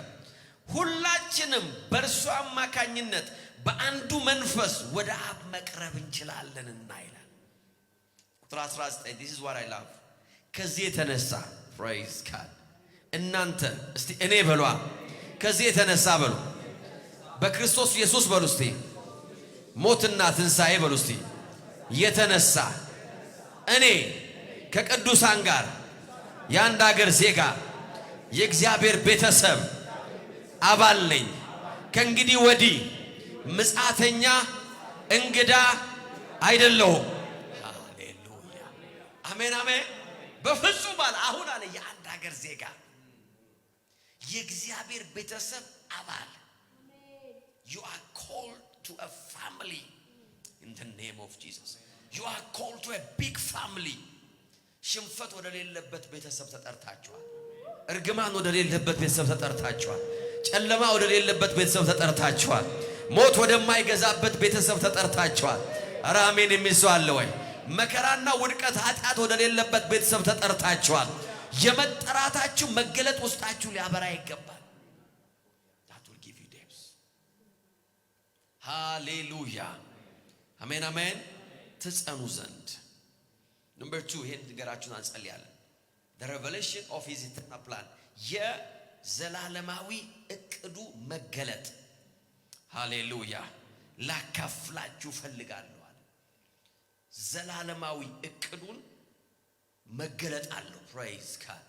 ሁላችንም በእርሱ አማካኝነት በአንዱ መንፈስ ወደ አብ መቅረብ እንችላለንና ይላል ቁጥር 19 this is what I love ከዚህ የተነሳ praise God እናንተ እስቲ እኔ በሏ ከዚህ የተነሳ በሉ በክርስቶስ ኢየሱስ በሉ እስቲ ሞትና ትንሣኤ በሉ እስቲ የተነሳ እኔ ከቅዱሳን ጋር የአንድ አገር ዜጋ የእግዚአብሔር ቤተሰብ አባል ነኝ ከእንግዲህ ወዲህ ምጽአተኛ እንግዳ አይደለሁም ሃሌሉያ አሜን አሜን በፍጹም አለ አሁን አለ የአንድ አገር ዜጋ የእግዚአብሔር ቤተሰብ አባል you are called to a family in the name of Jesus you are called to a big family ሽንፈት ወደ ሌለበት ቤተሰብ ተጠርታችኋል እርግማን ወደ ሌለበት ቤተሰብ ተጠርታችኋል ጨለማ ወደ ሌለበት ቤተሰብ ተጠርታችኋል ሞት ወደማይገዛበት ቤተሰብ ተጠርታችኋል ኧረ አሜን የሚል ሰው አለ ወይ መከራና ውድቀት ኃጢአት ወደ ሌለበት ቤተሰብ ተጠርታችኋል የመጠራታችሁ መገለጥ ውስጣችሁ ሊያበራ ይገባል that will give you depth ሃሌሉያ አሜን አሜን ትጸኑ ዘንድ number 2 ይሄን ንገራችሁን አንጸልያለን the revelation of his eternal plan የዘላለማዊ እቅዱ መገለጥ ሃሌሉያ ላካፍላችሁ ፈልጋለሁ አለ ዘላለማዊ እቅዱን መገለጥ አለው praise God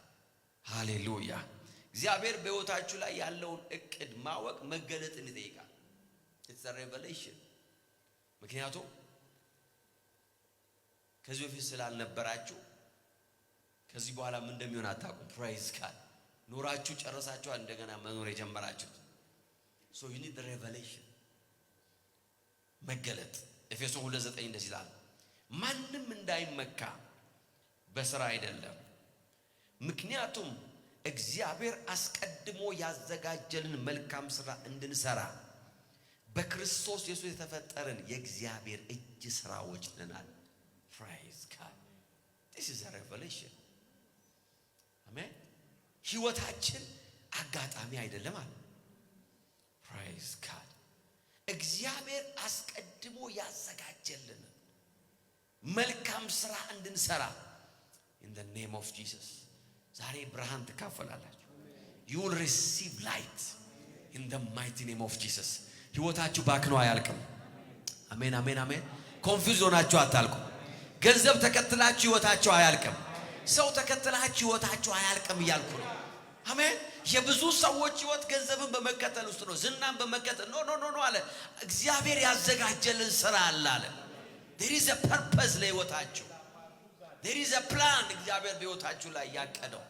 ሃሌሉያ እግዚአብሔር በሕይወታችሁ ላይ ያለውን እቅድ ማወቅ መገለጥን ይጠይቃል it's a revelation ምክንያቱም ከዚህ በፊት ስላልነበራችሁ ከዚህ በኋላ ምን እንደሚሆን አታውቁም። ፕራይዝ ጋድ ኑራችሁ ጨረሳችሁ እንደገና መኖር የጀመራችሁት so you need the revelation መገለጥ ኤፌሶን 2:9 እንደዚህ ይላል ማንንም እንዳይመካ በሥራ አይደለም ምክንያቱም እግዚአብሔር አስቀድሞ ያዘጋጀልን መልካም ሥራ እንድንሰራ በክርስቶስ ኢየሱስ የተፈጠርን የእግዚአብሔር እጅ ሥራዎች ነን። praise God this is a revelation amen ሕይወታችን አጋጣሚ አይደለም አለ praise God እግዚአብሔር አስቀድሞ ያዘጋጀልን መልካም ሥራ እንድንሰራ in the name of Jesus ዛሬ ብርሃን ተካፈላላችሁ you will receive light in the mighty name of Jesus ሕይወታችሁ ባክኖ አያልቅም አሜን አሜን አሜን ኮንፊውዝ ሆናችሁ አታልቁ ገንዘብ ተከትላችሁ ሕይወታችሁ አያልቅም ሰው ተከትላችሁ ሕይወታችሁ አያልቅም እያልኩ ነው አሜን የብዙ ሰዎች ሕይወት ገንዘብን በመከተል ውስጥ ነው ዝናን በመከተል ኖ አለ እግዚአብሔር ያዘጋጀልን ሥራ አለ there is a purpose ለሕይወታችሁ there is a plan እግዚአብሔር በሕይወታችሁ ላይ ያቀደው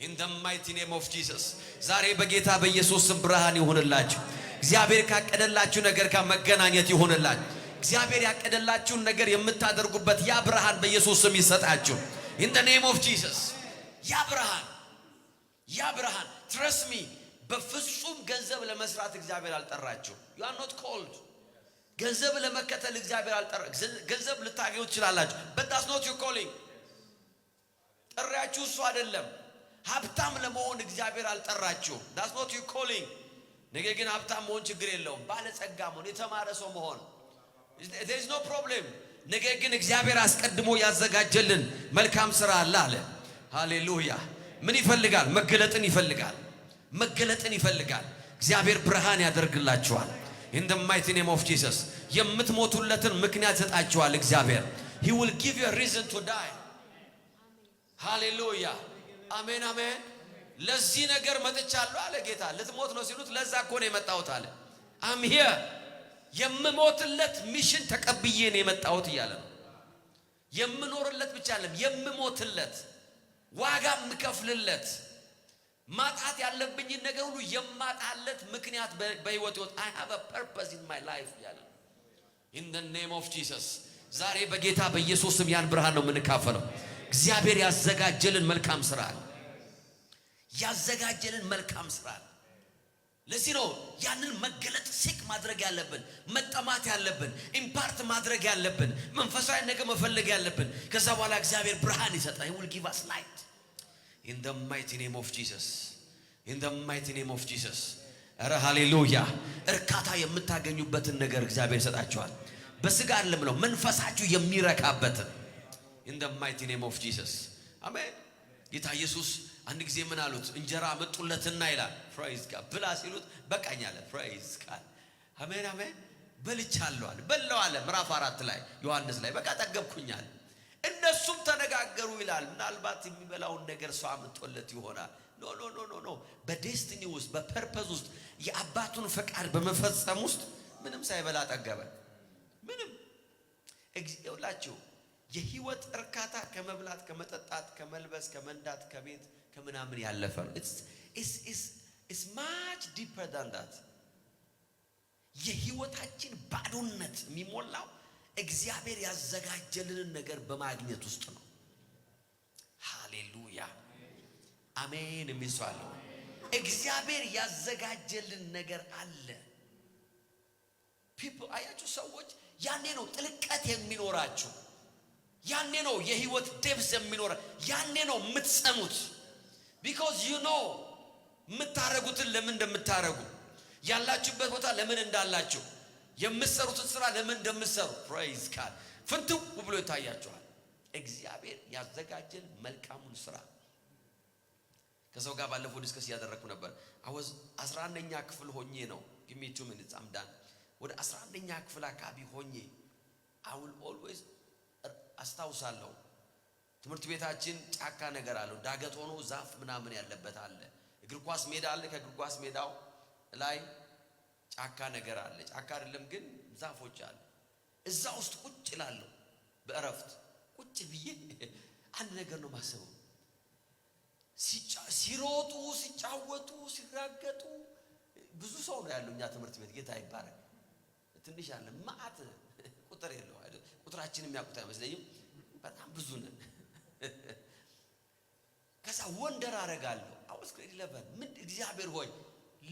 in the mighty name of Jesus ዛሬ በጌታ በኢየሱስ ስም ብርሃን ይሁንላችሁ እግዚአብሔር ካቀደላችሁ ነገር ጋር መገናኘት ይሁንላችሁ እግዚአብሔር ያቀደላችሁን ነገር የምታደርጉበት ያ ብርሃን በኢየሱስ ስም ይሰጣችሁ in the name of Jesus ያ ብርሃን trust me በፍጹም ገንዘብ ለመስራት እግዚአብሔር አልጠራችሁ you are not called ገንዘብ ለመከተል እግዚአብሔር አልጠራ ገንዘብ ልታገኙ ትችላላችሁ but that's not your calling ጥሪያችሁ እሱ አይደለም ሀብታም ለመሆን እግዚአብሔር አልጠራችሁ that's not your calling ነገር ግን ሀብታም መሆን ችግር የለውም ባለጸጋ መሆን የተማረ ሰው መሆን there is no problem ነገር ግን እግዚአብሔር አስቀድሞ ያዘጋጀልን መልካም ሥራ አለ ሃሌሉያ ምን ይፈልጋል መገለጥን ይፈልጋል እግዚአብሔር ብርሃን ያደርግላችኋል in the mighty name of Jesus የምትሞቱለትን ምክንያት ሰጣችኋል እግዚአብሔር he will give you a reason to die ሃሌሉያ አሜን አሜን ለዚህ ነገር መጥቻለሁ አለ ጌታ ልትሞት ነው ሲሉት ለዛ እኮ ነው የመጣሁት አለ I'm here የምሞትለት ሚሽን ተቀብዬ ነው የመጣሁት እያለ ነው የምኖርለት ብቻ አይደለም የምሞትለት ዋጋ ምከፍልለት ማጣት ያለብኝ ነገር ሁሉ የማጣለት ምክንያት በህይወት I have a purpose in my life ያለ in the name of Jesus ዛሬ በጌታ በኢየሱስ ስም ያን ብርሃን ነው የምንካፈለው እግዚአብሔር ያዘጋጀልን መልካም ሥራ ለዚህ ነው ያንን መገለጥ ሲክ ማድረግ ያለብን መጠማት ያለብን ኢምፓርት ማድረግ ያለብን መንፈሳዊ ነገር መፈለግ ያለብን ከዛ በኋላ እግዚአብሔር ብርሃን ይሰጣል he will give us light in the mighty name of Jesus ኧረ ሃሌሉያ እርካታ የምታገኙበትን ነገር እግዚአብሔር ይሰጣችኋል በስጋ አይደለም ነው መንፈሳችሁ የሚረካበት in the mighty name of Jesus አሜን ጌታ ኢየሱስ አንድ ጊዜ ምን አሉት እንጀራ መጡለትና ይላል praise God ብላ ሲሉት በቃኝ አለ praise God አሜን አሜን በልቻለሁ አለ በላው አለ ምዕራፍ 4 ላይ ዮሐንስ ላይ በቃ ጠገብኩኛል እነሱም ተነጋገሩ ይላል ምናልባት የሚበላውን ነገር ሰው አምጥቶለት ይሆናል ኖ በዴስቲኒ ውስጥ በፐርፐዝ ውስጥ የአባቱን ፈቃድ በመፈጸም ውስጥ ምንም ሳይበላ ጠገበ ምንም ይኸውላችሁ የህይወት እርካታ ከመብላት ከመጠጣት ከመልበስ ከመንዳት ከቤት ከምናምን ያለፈ ነው it's much deeper than that የህይወታችን ባዶነት የሚሞላው እግዚአብሔር ያዘጋጀልን ነገር በማግኘት ውስጥ ነው ሃሌሉያ አሜን የሚስዋለው እግዚአብሔር ያዘጋጀልን ነገር አለ people አያችሁ ሰዎች ያኔ ነው ጥልቀት የሚኖራቸው ያኔ ነው የህይወት depth የሚኖር ያኔ ነው የምትጸኑት because you know የምታረጉትን ለምን እንደምታረጉ ያላችሁበት ቦታ ለምን እንዳላችሁ የምትሰሩትን ስራ ለምን እንደምትሰሩ praise God ፍንትው ብሎ ይታያችኋል እግዚአብሔር ያዘጋጀል መልካሙን ስራ ከሰው ጋር ባለፈው ዲስከስ ያደረኩ ነበር I was 11ኛ ክፍል ሆኜ ነው give me 2 minutes I'm done ወደ 11ኛ ክፍል አካባቢ ሆኜ I will always አስታውሳለሁ ትምህርት ቤታችን ጫካ ነገር አለው ዳገት ሆኖ ዛፍ ምናምን ያለበት አለ እግር ኳስ ሜዳ አለ ከእግር ኳስ ሜዳው ላይ ጫካ ነገር አለ ጫካ አይደለም ግን ዛፎች አለ እዛ ውስጥ ቁጭ እላለሁ በእረፍት ቁጭ ብዬ አንድ ነገር ነው ማሰበው ሲሮጡ ሲጫወቱ ሲራገጡ ብዙ ሰው ነው ያለው እኛ ትምህርት ቤት ጌታ ይባረክ ትንሽ አለ ማአት ቁጥር የለው አይደል ቁጥራችንን የሚያውቁት አይመስለኝም በጣም ብዙ ነን ከዛ ወንደር አረጋለሁ አውስ ግሬድ 11 ምን እግዚአብሔር ሆይ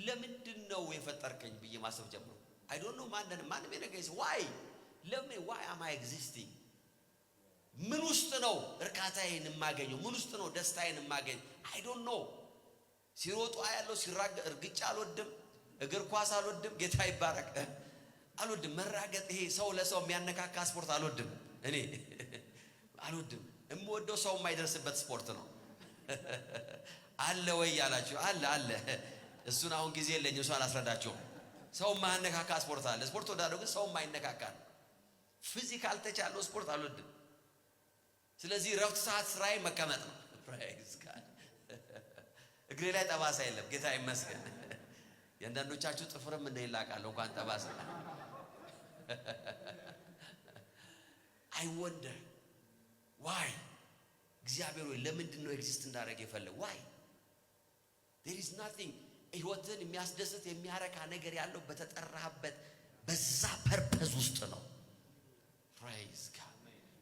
ለምንድን ነው የፈጠርከኝ ብዬ ማሰብ ጀመርኩ I don't know ማንም የነገረኝ why am I existing ምን ውስጥ ነው እርካታዬን የማገኘው ምን ውስጥ ነው ደስታዬን የማገኘው I don't know ሲሮጡ አያለው ሲራገ እርግጫ አልወድም እግር ኳስ አልወድም ጌታ ይባረክ አልወድም መራገጥ ይሄ ሰው ለሰው የሚያነካካ ስፖርት አልወድም እኔ አልወድም እምወደው ሰው የማይደርስበት ስፖርት ነው አለ ወይ ያላችሁ አለ እሱን አሁን ጊዜ የለኝም እሱ አላስረዳችሁም ሰው የማያነካካ ስፖርት አለ ስፖርት ወዳለው ግን ሰው የማይነካካ ፊዚካል ተች ያለው ስፖርት አልወድም ስለዚህ ረፍት ሰዓት ስራዬ መቀመጥ ነው ፕራይስ ጋድ እግሬ ላይ ጠባሳ የለም ጌታ ይመስገን የአንዳንዶቻችሁ ጥፍርም እንደይላቃለው እንኳን ጠባሳ I wonder why እግዚአብሔር ወይ ለምንድን ነው ኤግዚስት እንዳደረገ የፈለገው why there is nothing ህይወትን የሚያስደስት የሚያረካ ነገር ያለው በተጠራበት በዛ ፐርፐዝ ውስጥ ነው praise God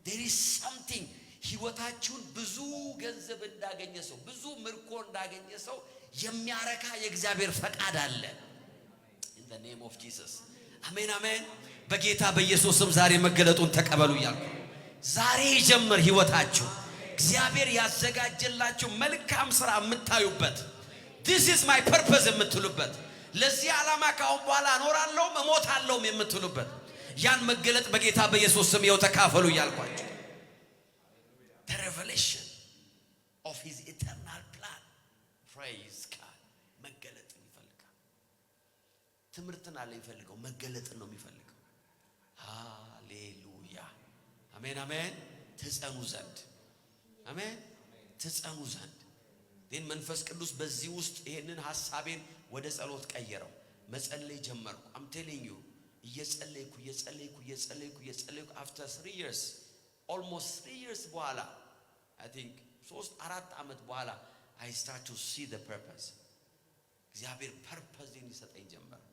there is something ህይወታችሁን ብዙ ገንዘብ እንዳገኘ ሰው ብዙ ምርኮ እንዳገኘ ሰው የሚያረካ የእግዚአብሔር ፈቃድ አለ in the name of Jesus አሜን አሜን በጌታ በኢየሱስ ስም ዛሬ መገለጡን ተቀበሉ ይላል ዛሬ ጀምር ህይወታችሁ እግዚአብሔር ያዘጋጀላችሁ መልካም ስራ የምታዩበት this is my purpose የምትሉበት ለዚህ ዓላማ ካሁን በኋላ እኖራለሁ እሞታለሁ የምትሉበት ያን መገለጥ በጌታ በኢየሱስ ስም ይው ተካፈሉ ይላልኳችሁ the revelation of his eternal plan praise God መገለጥን ይፈልጋል ትምህርትን አለ ይፈልጋው መገለጥን ነው የሚፈልገው ሃሌሉያ አሜን አሜን ተጸኑ ዘንድ አሜን ተጸኑ ዘንድ ግን መንፈስ ቅዱስ በዚህ ውስጥ ይሄንን ሐሳቤን ወደ ጸሎት ቀየረው መጸለይ ጀመርኩ I'm telling you እየጸለይኩ after 3 years almost 3 years በኋላ I think 3-4 ዓመት በኋላ I start to see the purpose እግዚአብሔር ፐርፐዝን ይሰጠኝ ጀመር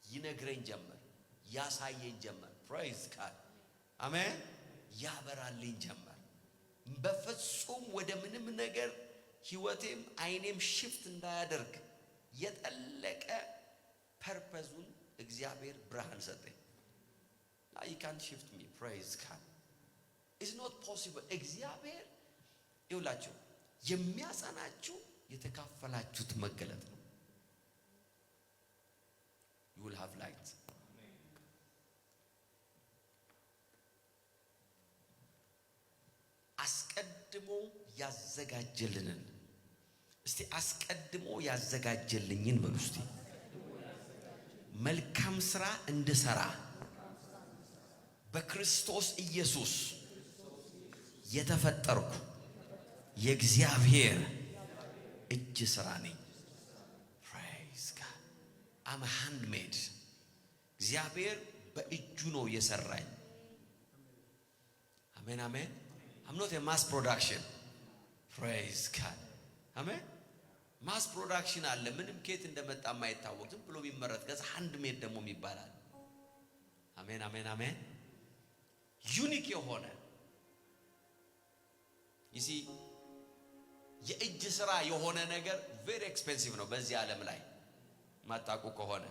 ይነግረኝ ጀመር ያሳየኝ ጀመር praise God አሜን ያበራልኝ ጀመር በፍጹም ወደ ምንም ነገር ህይወቴም አይኔም ሽፍት እንዳያደርግ የጠለቀ ፐርፐዙን እግዚአብሔር ብርሃን ሰጠኝ you can't shift me praise God it's not possible እግዚአብሔር ይውላችሁ የሚያጸናችሁ የተካፈላችሁት መገለጥ ነው you will have light አስቀድሞ ያዘጋጀልንን እስቲ አስቀድሞ ያዘጋጀልኝን በሉ እስቲ መልካም ስራ እንድሰራ በክርስቶስ ኢየሱስ የተፈጠርኩ የእግዚአብሔር እጅ ስራ ነኝ praise God I'm a handmade እግዚአብሔር በእጁ ነው የሰራኝ አሜን አሜን I'm not a mass production praise God አሜን ማስ ፕሮዳክሽን አለ ምንም ኬት እንደመጣ ማይታወቅ ዝም ብሎ የሚመረጥ ከዛ ሃንድሜድ ደግሞ ይባላል አሜን አሜን አሜን ዩኒክ የሆነ you see የእጅ ስራ የሆነ ነገር very expensive ነው በዚህ ዓለም ላይ ማጣቁ ከሆነ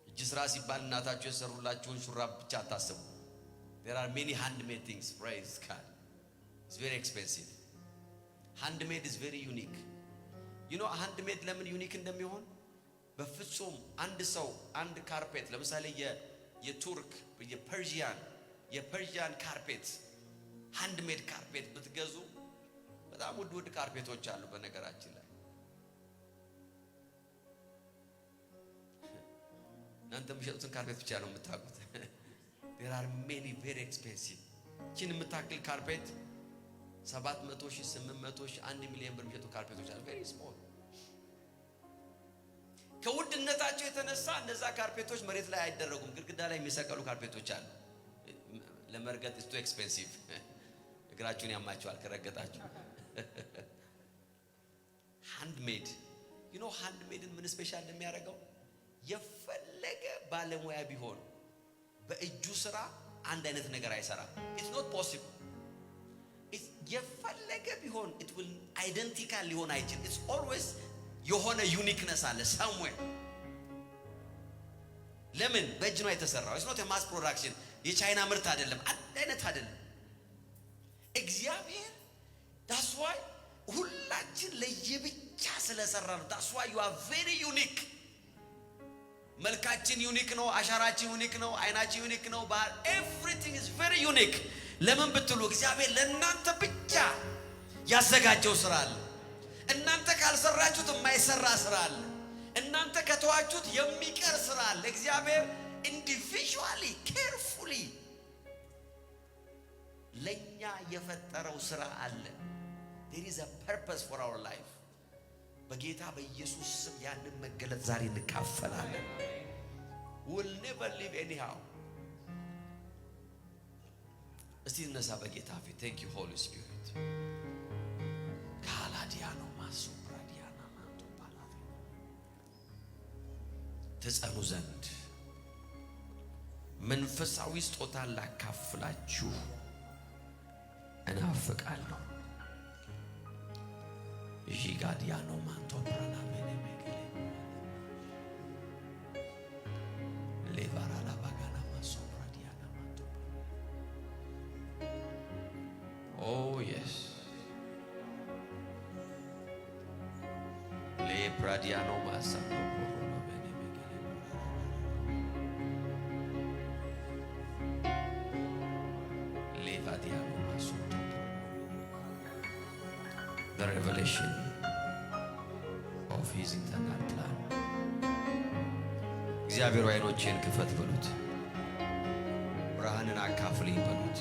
እጅ ስራ ሲባል እናታችሁ የሰሩላችሁን ሹራብ ብቻ አታስቡ there are many handmade things praise God it's very expensive handmade is very unique you know handmade ለምን ዩኒክ እንደሚሆን በፍጹም አንድ ሰው አንድ ካርፔት ለምሳሌ የቱርክ የፐርሺያን ካርፔት handmade ካርፔት ብትገዙ በጣም ውድ ካርፔቶች አሉ በነገራችን ላይ እናንተ የምትሸጡትን ካርፔት ብቻ ነው የምታውቁት there are many very expensive ኪን የምታክል ካርፔት 700,000 800,000 1 ሚሊዮን ብር የሚሸጡ ካርፔቶች አሉ very small ከውድነታቸው የተነሳ እነዛ ካርፔቶች መሬት ላይ አይደረጉም ግድግዳ ላይ የሚሰቀሉ ካርፔቶች አሉ ለመርገጥ is too expensive እግራችሁን ያማችኋል ከረገጣችሁ handmade you know handmade ምን ስፔሻል እንደሚያደርገው የፈለገ ባለሙያ ቢሆን በእጁ ስራ አንድ አይነት ነገር አይሰራም it's not possible it's የፈለገ ቢሆን it will identical ሊሆን አይችልም it's always የሆነ uniqueness አለ somewhere ለምን በእጅ ነው የተሰራው it's not a mass production የቻይና ምርት አይደለም አንድ አይነት አይደለም እግዚአብሔር that's why ሁላችን ለየብቻ ስለሰራው that's why you are very unique መልካችን ዩኒክ ነው አሻራችን ዩኒክ ነው አይናችን ዩኒክ ነው but everything is very unique ለምን ብትሉ እግዚአብሔር ለእናንተ ብቻ ያዘጋጀው ስራ አለ እናንተ ካልሰራችሁት የማይሰራ ስራ አለ እናንተ ከተዋችሁት የሚቀር ስራ አለ እግዚአብሔር individually carefully ለኛ የፈጠረው ስራ አለ there is a purpose for our life በጌታ በኢየሱስ ስም ያንን መገለጥ ዛሬ እንካፈላለን will never live anyhow እስቲ ነሳ በጌታ ፊት thank you holy spirit ካላዲያኖ ማሱፕራዲያና ማንቶ ባላፊ ተጸኑ ዘንድ መንፈሳዊ ስጦታ ላካፍላችሁ እናፍቃለሁ Gigadiano manto prana bene megele levara la bagana masopra diana manto oh yes le pradiano masando prana bene megele levadiano masopra the revelation of his internal plan እግዚአብሔር አይኖቼን ክፈት በሉት ብርሃንን አካፍልኝ በሉት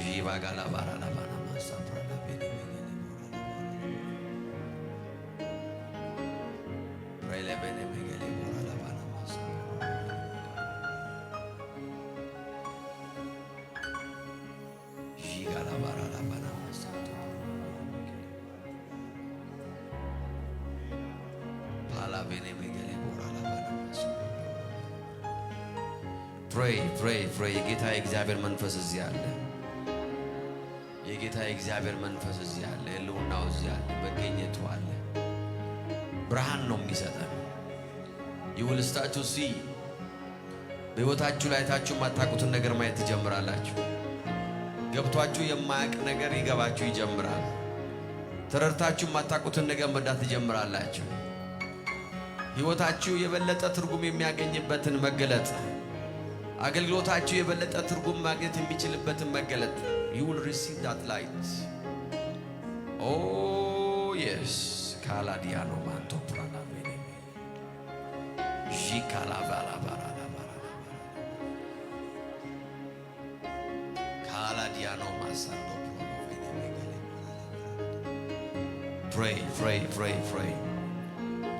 ይባጋላ ባራላ ባና ማሳፕራላ በኔ ራይለ በኔ መገሌ ቦራላ ባና ማሳ ይጋላ ባራላ ባና ማሳ pray የጌታ የእግዚአብሔር መንፈስ እዚህ አለ የጌታ የእግዚአብሔር መንፈስ እዚህ አለ ህልውናው እዚህ አለ መገኘቱ አለ ብርሃን ነው የሚሰጠን you will start to see በህይወታችሁ ላይ ታችሁ ማታቁትን ነገር ማየት ትጀምራላችሁ ገብቷችሁ የማያቅ ነገር ይገባችሁ ይጀምራል ተረርታችሁ ማታቁትን ነገር መዳት ትጀምራላችሁ ህይወታችሁ የበለጠ ትርጉም የሚያገኝበትን መገለጥ አገልግሎታችሁ የበለጠ ትርጉም ማግኘት የሚችልበትን መገለጥ you will receive that light oh yes kaladiano manto prana bene jikala bala bala bala kaladiano masando prana bene pray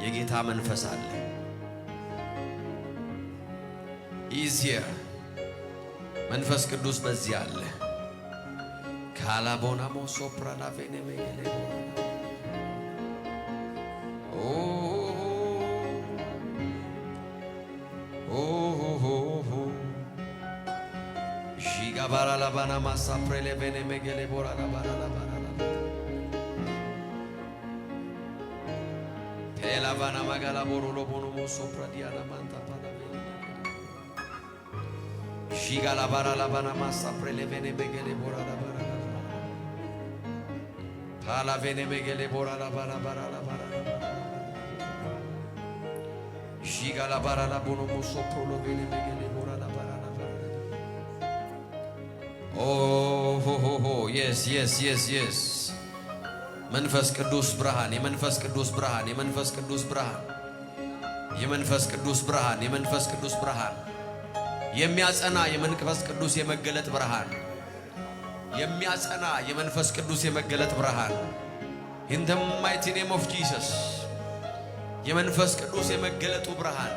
የጌታ መንፈስ አለ is here መንፈስ ቅዱስ በዚህ አለ ካላቦና ሞሶፕራና ቬኔሜሌ ሺጋባራ ላባና ማሳፕሬሌ ቬኔሜሌ ቦራላ ባራላ ባራላ ፔላባና ማጋላ ቦሮሎ ቦኖ ሞሶፕራዲያና ማንታ Shigala bara la bana massa prele vene begele bora la bara la pala vene begele bora la bara la bara Shigala bara la bono muso prolo vene begele bora la bara oh yes መንፈስ ቅዱስ ብርሃን የመንፈስ ቅዱስ ብርሃን የመንፈስ ቅዱስ ብርሃን የመንፈስ ቅዱስ ብርሃን የመንፈስ ቅዱስ ብርሃን የሚያጸና የመንፈስ ቅዱስ የመገለጥ ብርሃን የሚያጸና የመንፈስ ቅዱስ የመገለጥ ብርሃን in the mighty name of Jesus የመንፈስ ቅዱስ የመገለጡ ብርሃን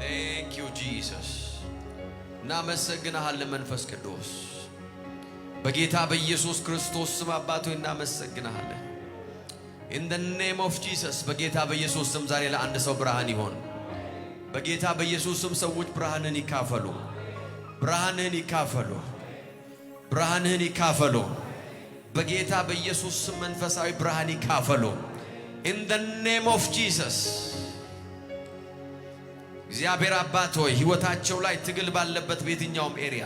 thank you Jesus እናመሰግንሃለን መንፈስ ቅዱስ በጌታ በኢየሱስ ክርስቶስ ስም አባት ሆይ እናመሰግንሃለን። in the name of Jesus በጌታ በኢየሱስ ስም ዛሬ ለአንድ ሰው ብርሃን ይሆን። በጌታ በኢየሱስ ስም ሰዎች ብርሃንን ይካፈሉ፣ ብርሃንን ይካፈሉ፣ ብርሃንን ይካፈሉ። በጌታ በኢየሱስ ስም መንፈሳዊ ብርሃን ይካፈሉ in the name of Jesus። እግዚአብሔር አባት ሆይ ሕይወታቸው ላይ ትግል ባለበት በየትኛውም ኤሪያ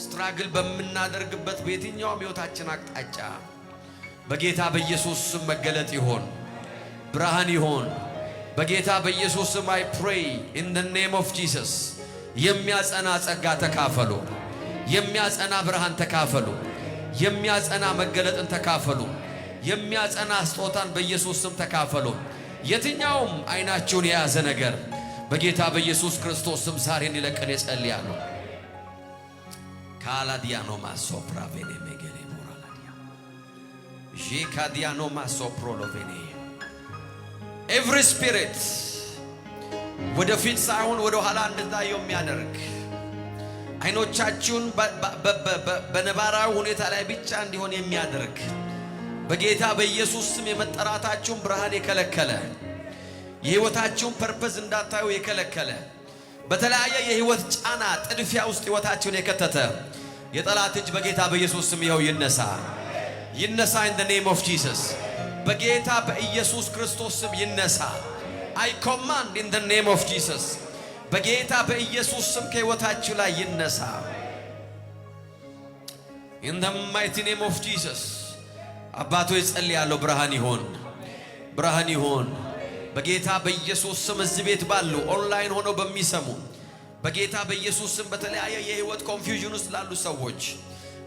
ስትራግል በመናደርግበት በየትኛውም ሕይወታችን አቅጣጫ በጌታ በኢየሱስ ስም መገለጥ ይሆን፣ ብርሃን ይሆን። በጌታ በኢየሱስ ስም I pray in the name of Jesus የሚያጸና ጸጋ ተካፈሉ፣ የሚያጸና ብርሃን ተካፈሉ፣ የሚያጸና መገለጥን ተካፈሉ፣ የሚያጸና ስጦታን በኢየሱስ ስም ተካፈሉ። የትኛውም አይናችሁን የያዘ ነገር በጌታ በኢየሱስ ክርስቶስ ስም ዛሬ እንዲለቀን እጸልያለሁ። ካላዲያኖ ማሶፕራ ቬኔ ሜጌሌ ሞራላዲያ ጄካዲያኖ ማሶፕሮ ሎቬኔ every spirit ወደፊት ሳይሆን ወደ ኋላ እንድታዩ የሚያደርግ አይኖቻችሁን በነባራዊ ሁኔታ ላይ ብቻ እንዲሆን የሚያደርግ በጌታ በኢየሱስ ስም የመጠራታችሁን ብርሃን የከለከለ የሕይወታችሁን ፐርፐዝ እንዳታዩ የከለከለ በተለያየ የሕይወት ጫና ጥድፊያ ውስጥ ሕይወታችሁን የከተተ የጠላት እጅ በጌታ በኢየሱስ ስም ይኸው ይነሳ፣ ይነሳ in the name of Jesus በጌታ በኢየሱስ ክርስቶስ ስም ይነሳ። I command in the name of Jesus በጌታ በኢየሱስ ስም ከሕይወታችሁ ላይ ይነሳ in the mighty name of Jesus። አባቶ ይጸልያለሁ ብርሃን ይሆን፣ ብርሃን ይሆን በጌታ በኢየሱስ ስም። እዚህ ቤት ባሉ ኦንላይን ሆነው በሚሰሙ በጌታ በኢየሱስ ስም በተለያየ የሕይወት ኮንፊውዥን ውስጥ ላሉ ሰዎች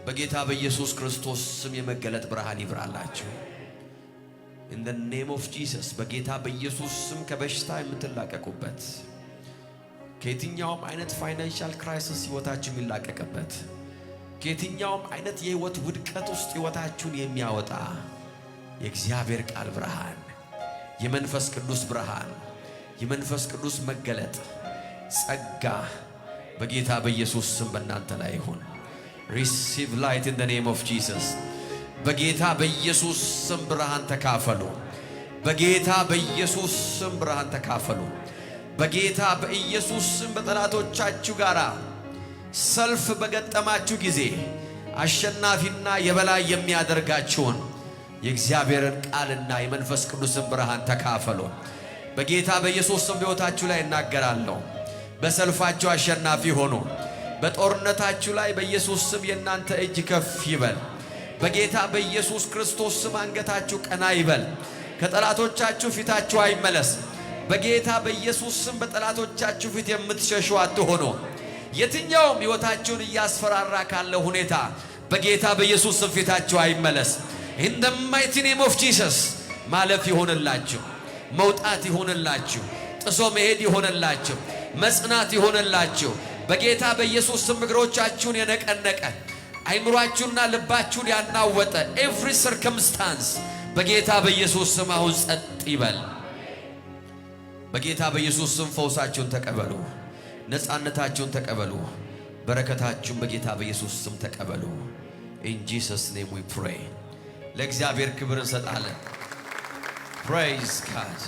በጌታ በኢየሱስ ክርስቶስ ስም የመገለጥ ብርሃን ይብራላችሁ in the name of Jesus በጌታ በኢየሱስ ስም ከበሽታ የምትላቀቁበት ከየትኛውም አይነት ፋይናንሻል ክራይሲስ ሕይወታችሁ የሚላቀቅበት ከየትኛውም አይነት የሕይወት ውድቀት ውስጥ ሕይወታችሁን የሚያወጣ የእግዚአብሔር ቃል ብርሃን፣ የመንፈስ ቅዱስ ብርሃን፣ የመንፈስ ቅዱስ መገለጥ ጸጋ በጌታ በኢየሱስ ስም በእናንተ ላይ ይሁን። receive light in the name of Jesus በጌታ በኢየሱስ ስም ብርሃን ተካፈሉ፣ በጌታ በኢየሱስ ስም ብርሃን ተካፈሉ። በጌታ በኢየሱስ ስም በጠላቶቻችሁ ጋር ሰልፍ በገጠማችሁ ጊዜ አሸናፊና የበላይ የሚያደርጋችሁን የእግዚአብሔርን ቃልና የመንፈስ ቅዱስን ብርሃን ተካፈሉ። በጌታ በኢየሱስ ስም ሕይወታችሁ ላይ እናገራለሁ። በሰልፋችሁ አሸናፊ ሆኑ። በጦርነታችሁ ላይ በኢየሱስ ስም የእናንተ እጅ ከፍ ይበል። በጌታ በኢየሱስ ክርስቶስ ስም አንገታችሁ ቀና ይበል። ከጠላቶቻችሁ ፊታችሁ አይመለስ። በጌታ በኢየሱስ ስም በጠላቶቻችሁ ፊት የምትሸሹ አትሆኑ። የትኛውም ሕይወታችሁን እያስፈራራ ካለ ሁኔታ በጌታ በኢየሱስ ስም ፊታችሁ አይመለስ። in the mighty name of Jesus ማለፍ ይሆንላችሁ፣ መውጣት ይሆንላችሁ፣ ጥሶ መሄድ ይሆንላችሁ፣ መጽናት ይሆንላችሁ። በጌታ በኢየሱስ ስም እግሮቻችሁን የነቀነቀ አይምሯችሁና ልባችሁን ያናወጠ every circumstance በጌታ በኢየሱስ ስም አሁን ጸጥ ይበል። በጌታ በኢየሱስ ስም ፈውሳችሁን ተቀበሉ፣ ነፃነታችሁን ተቀበሉ፣ በረከታችሁን በጌታ በኢየሱስ ስም ተቀበሉ። in Jesus name we pray። ለእግዚአብሔር ክብር እንሰጣለን። praise God።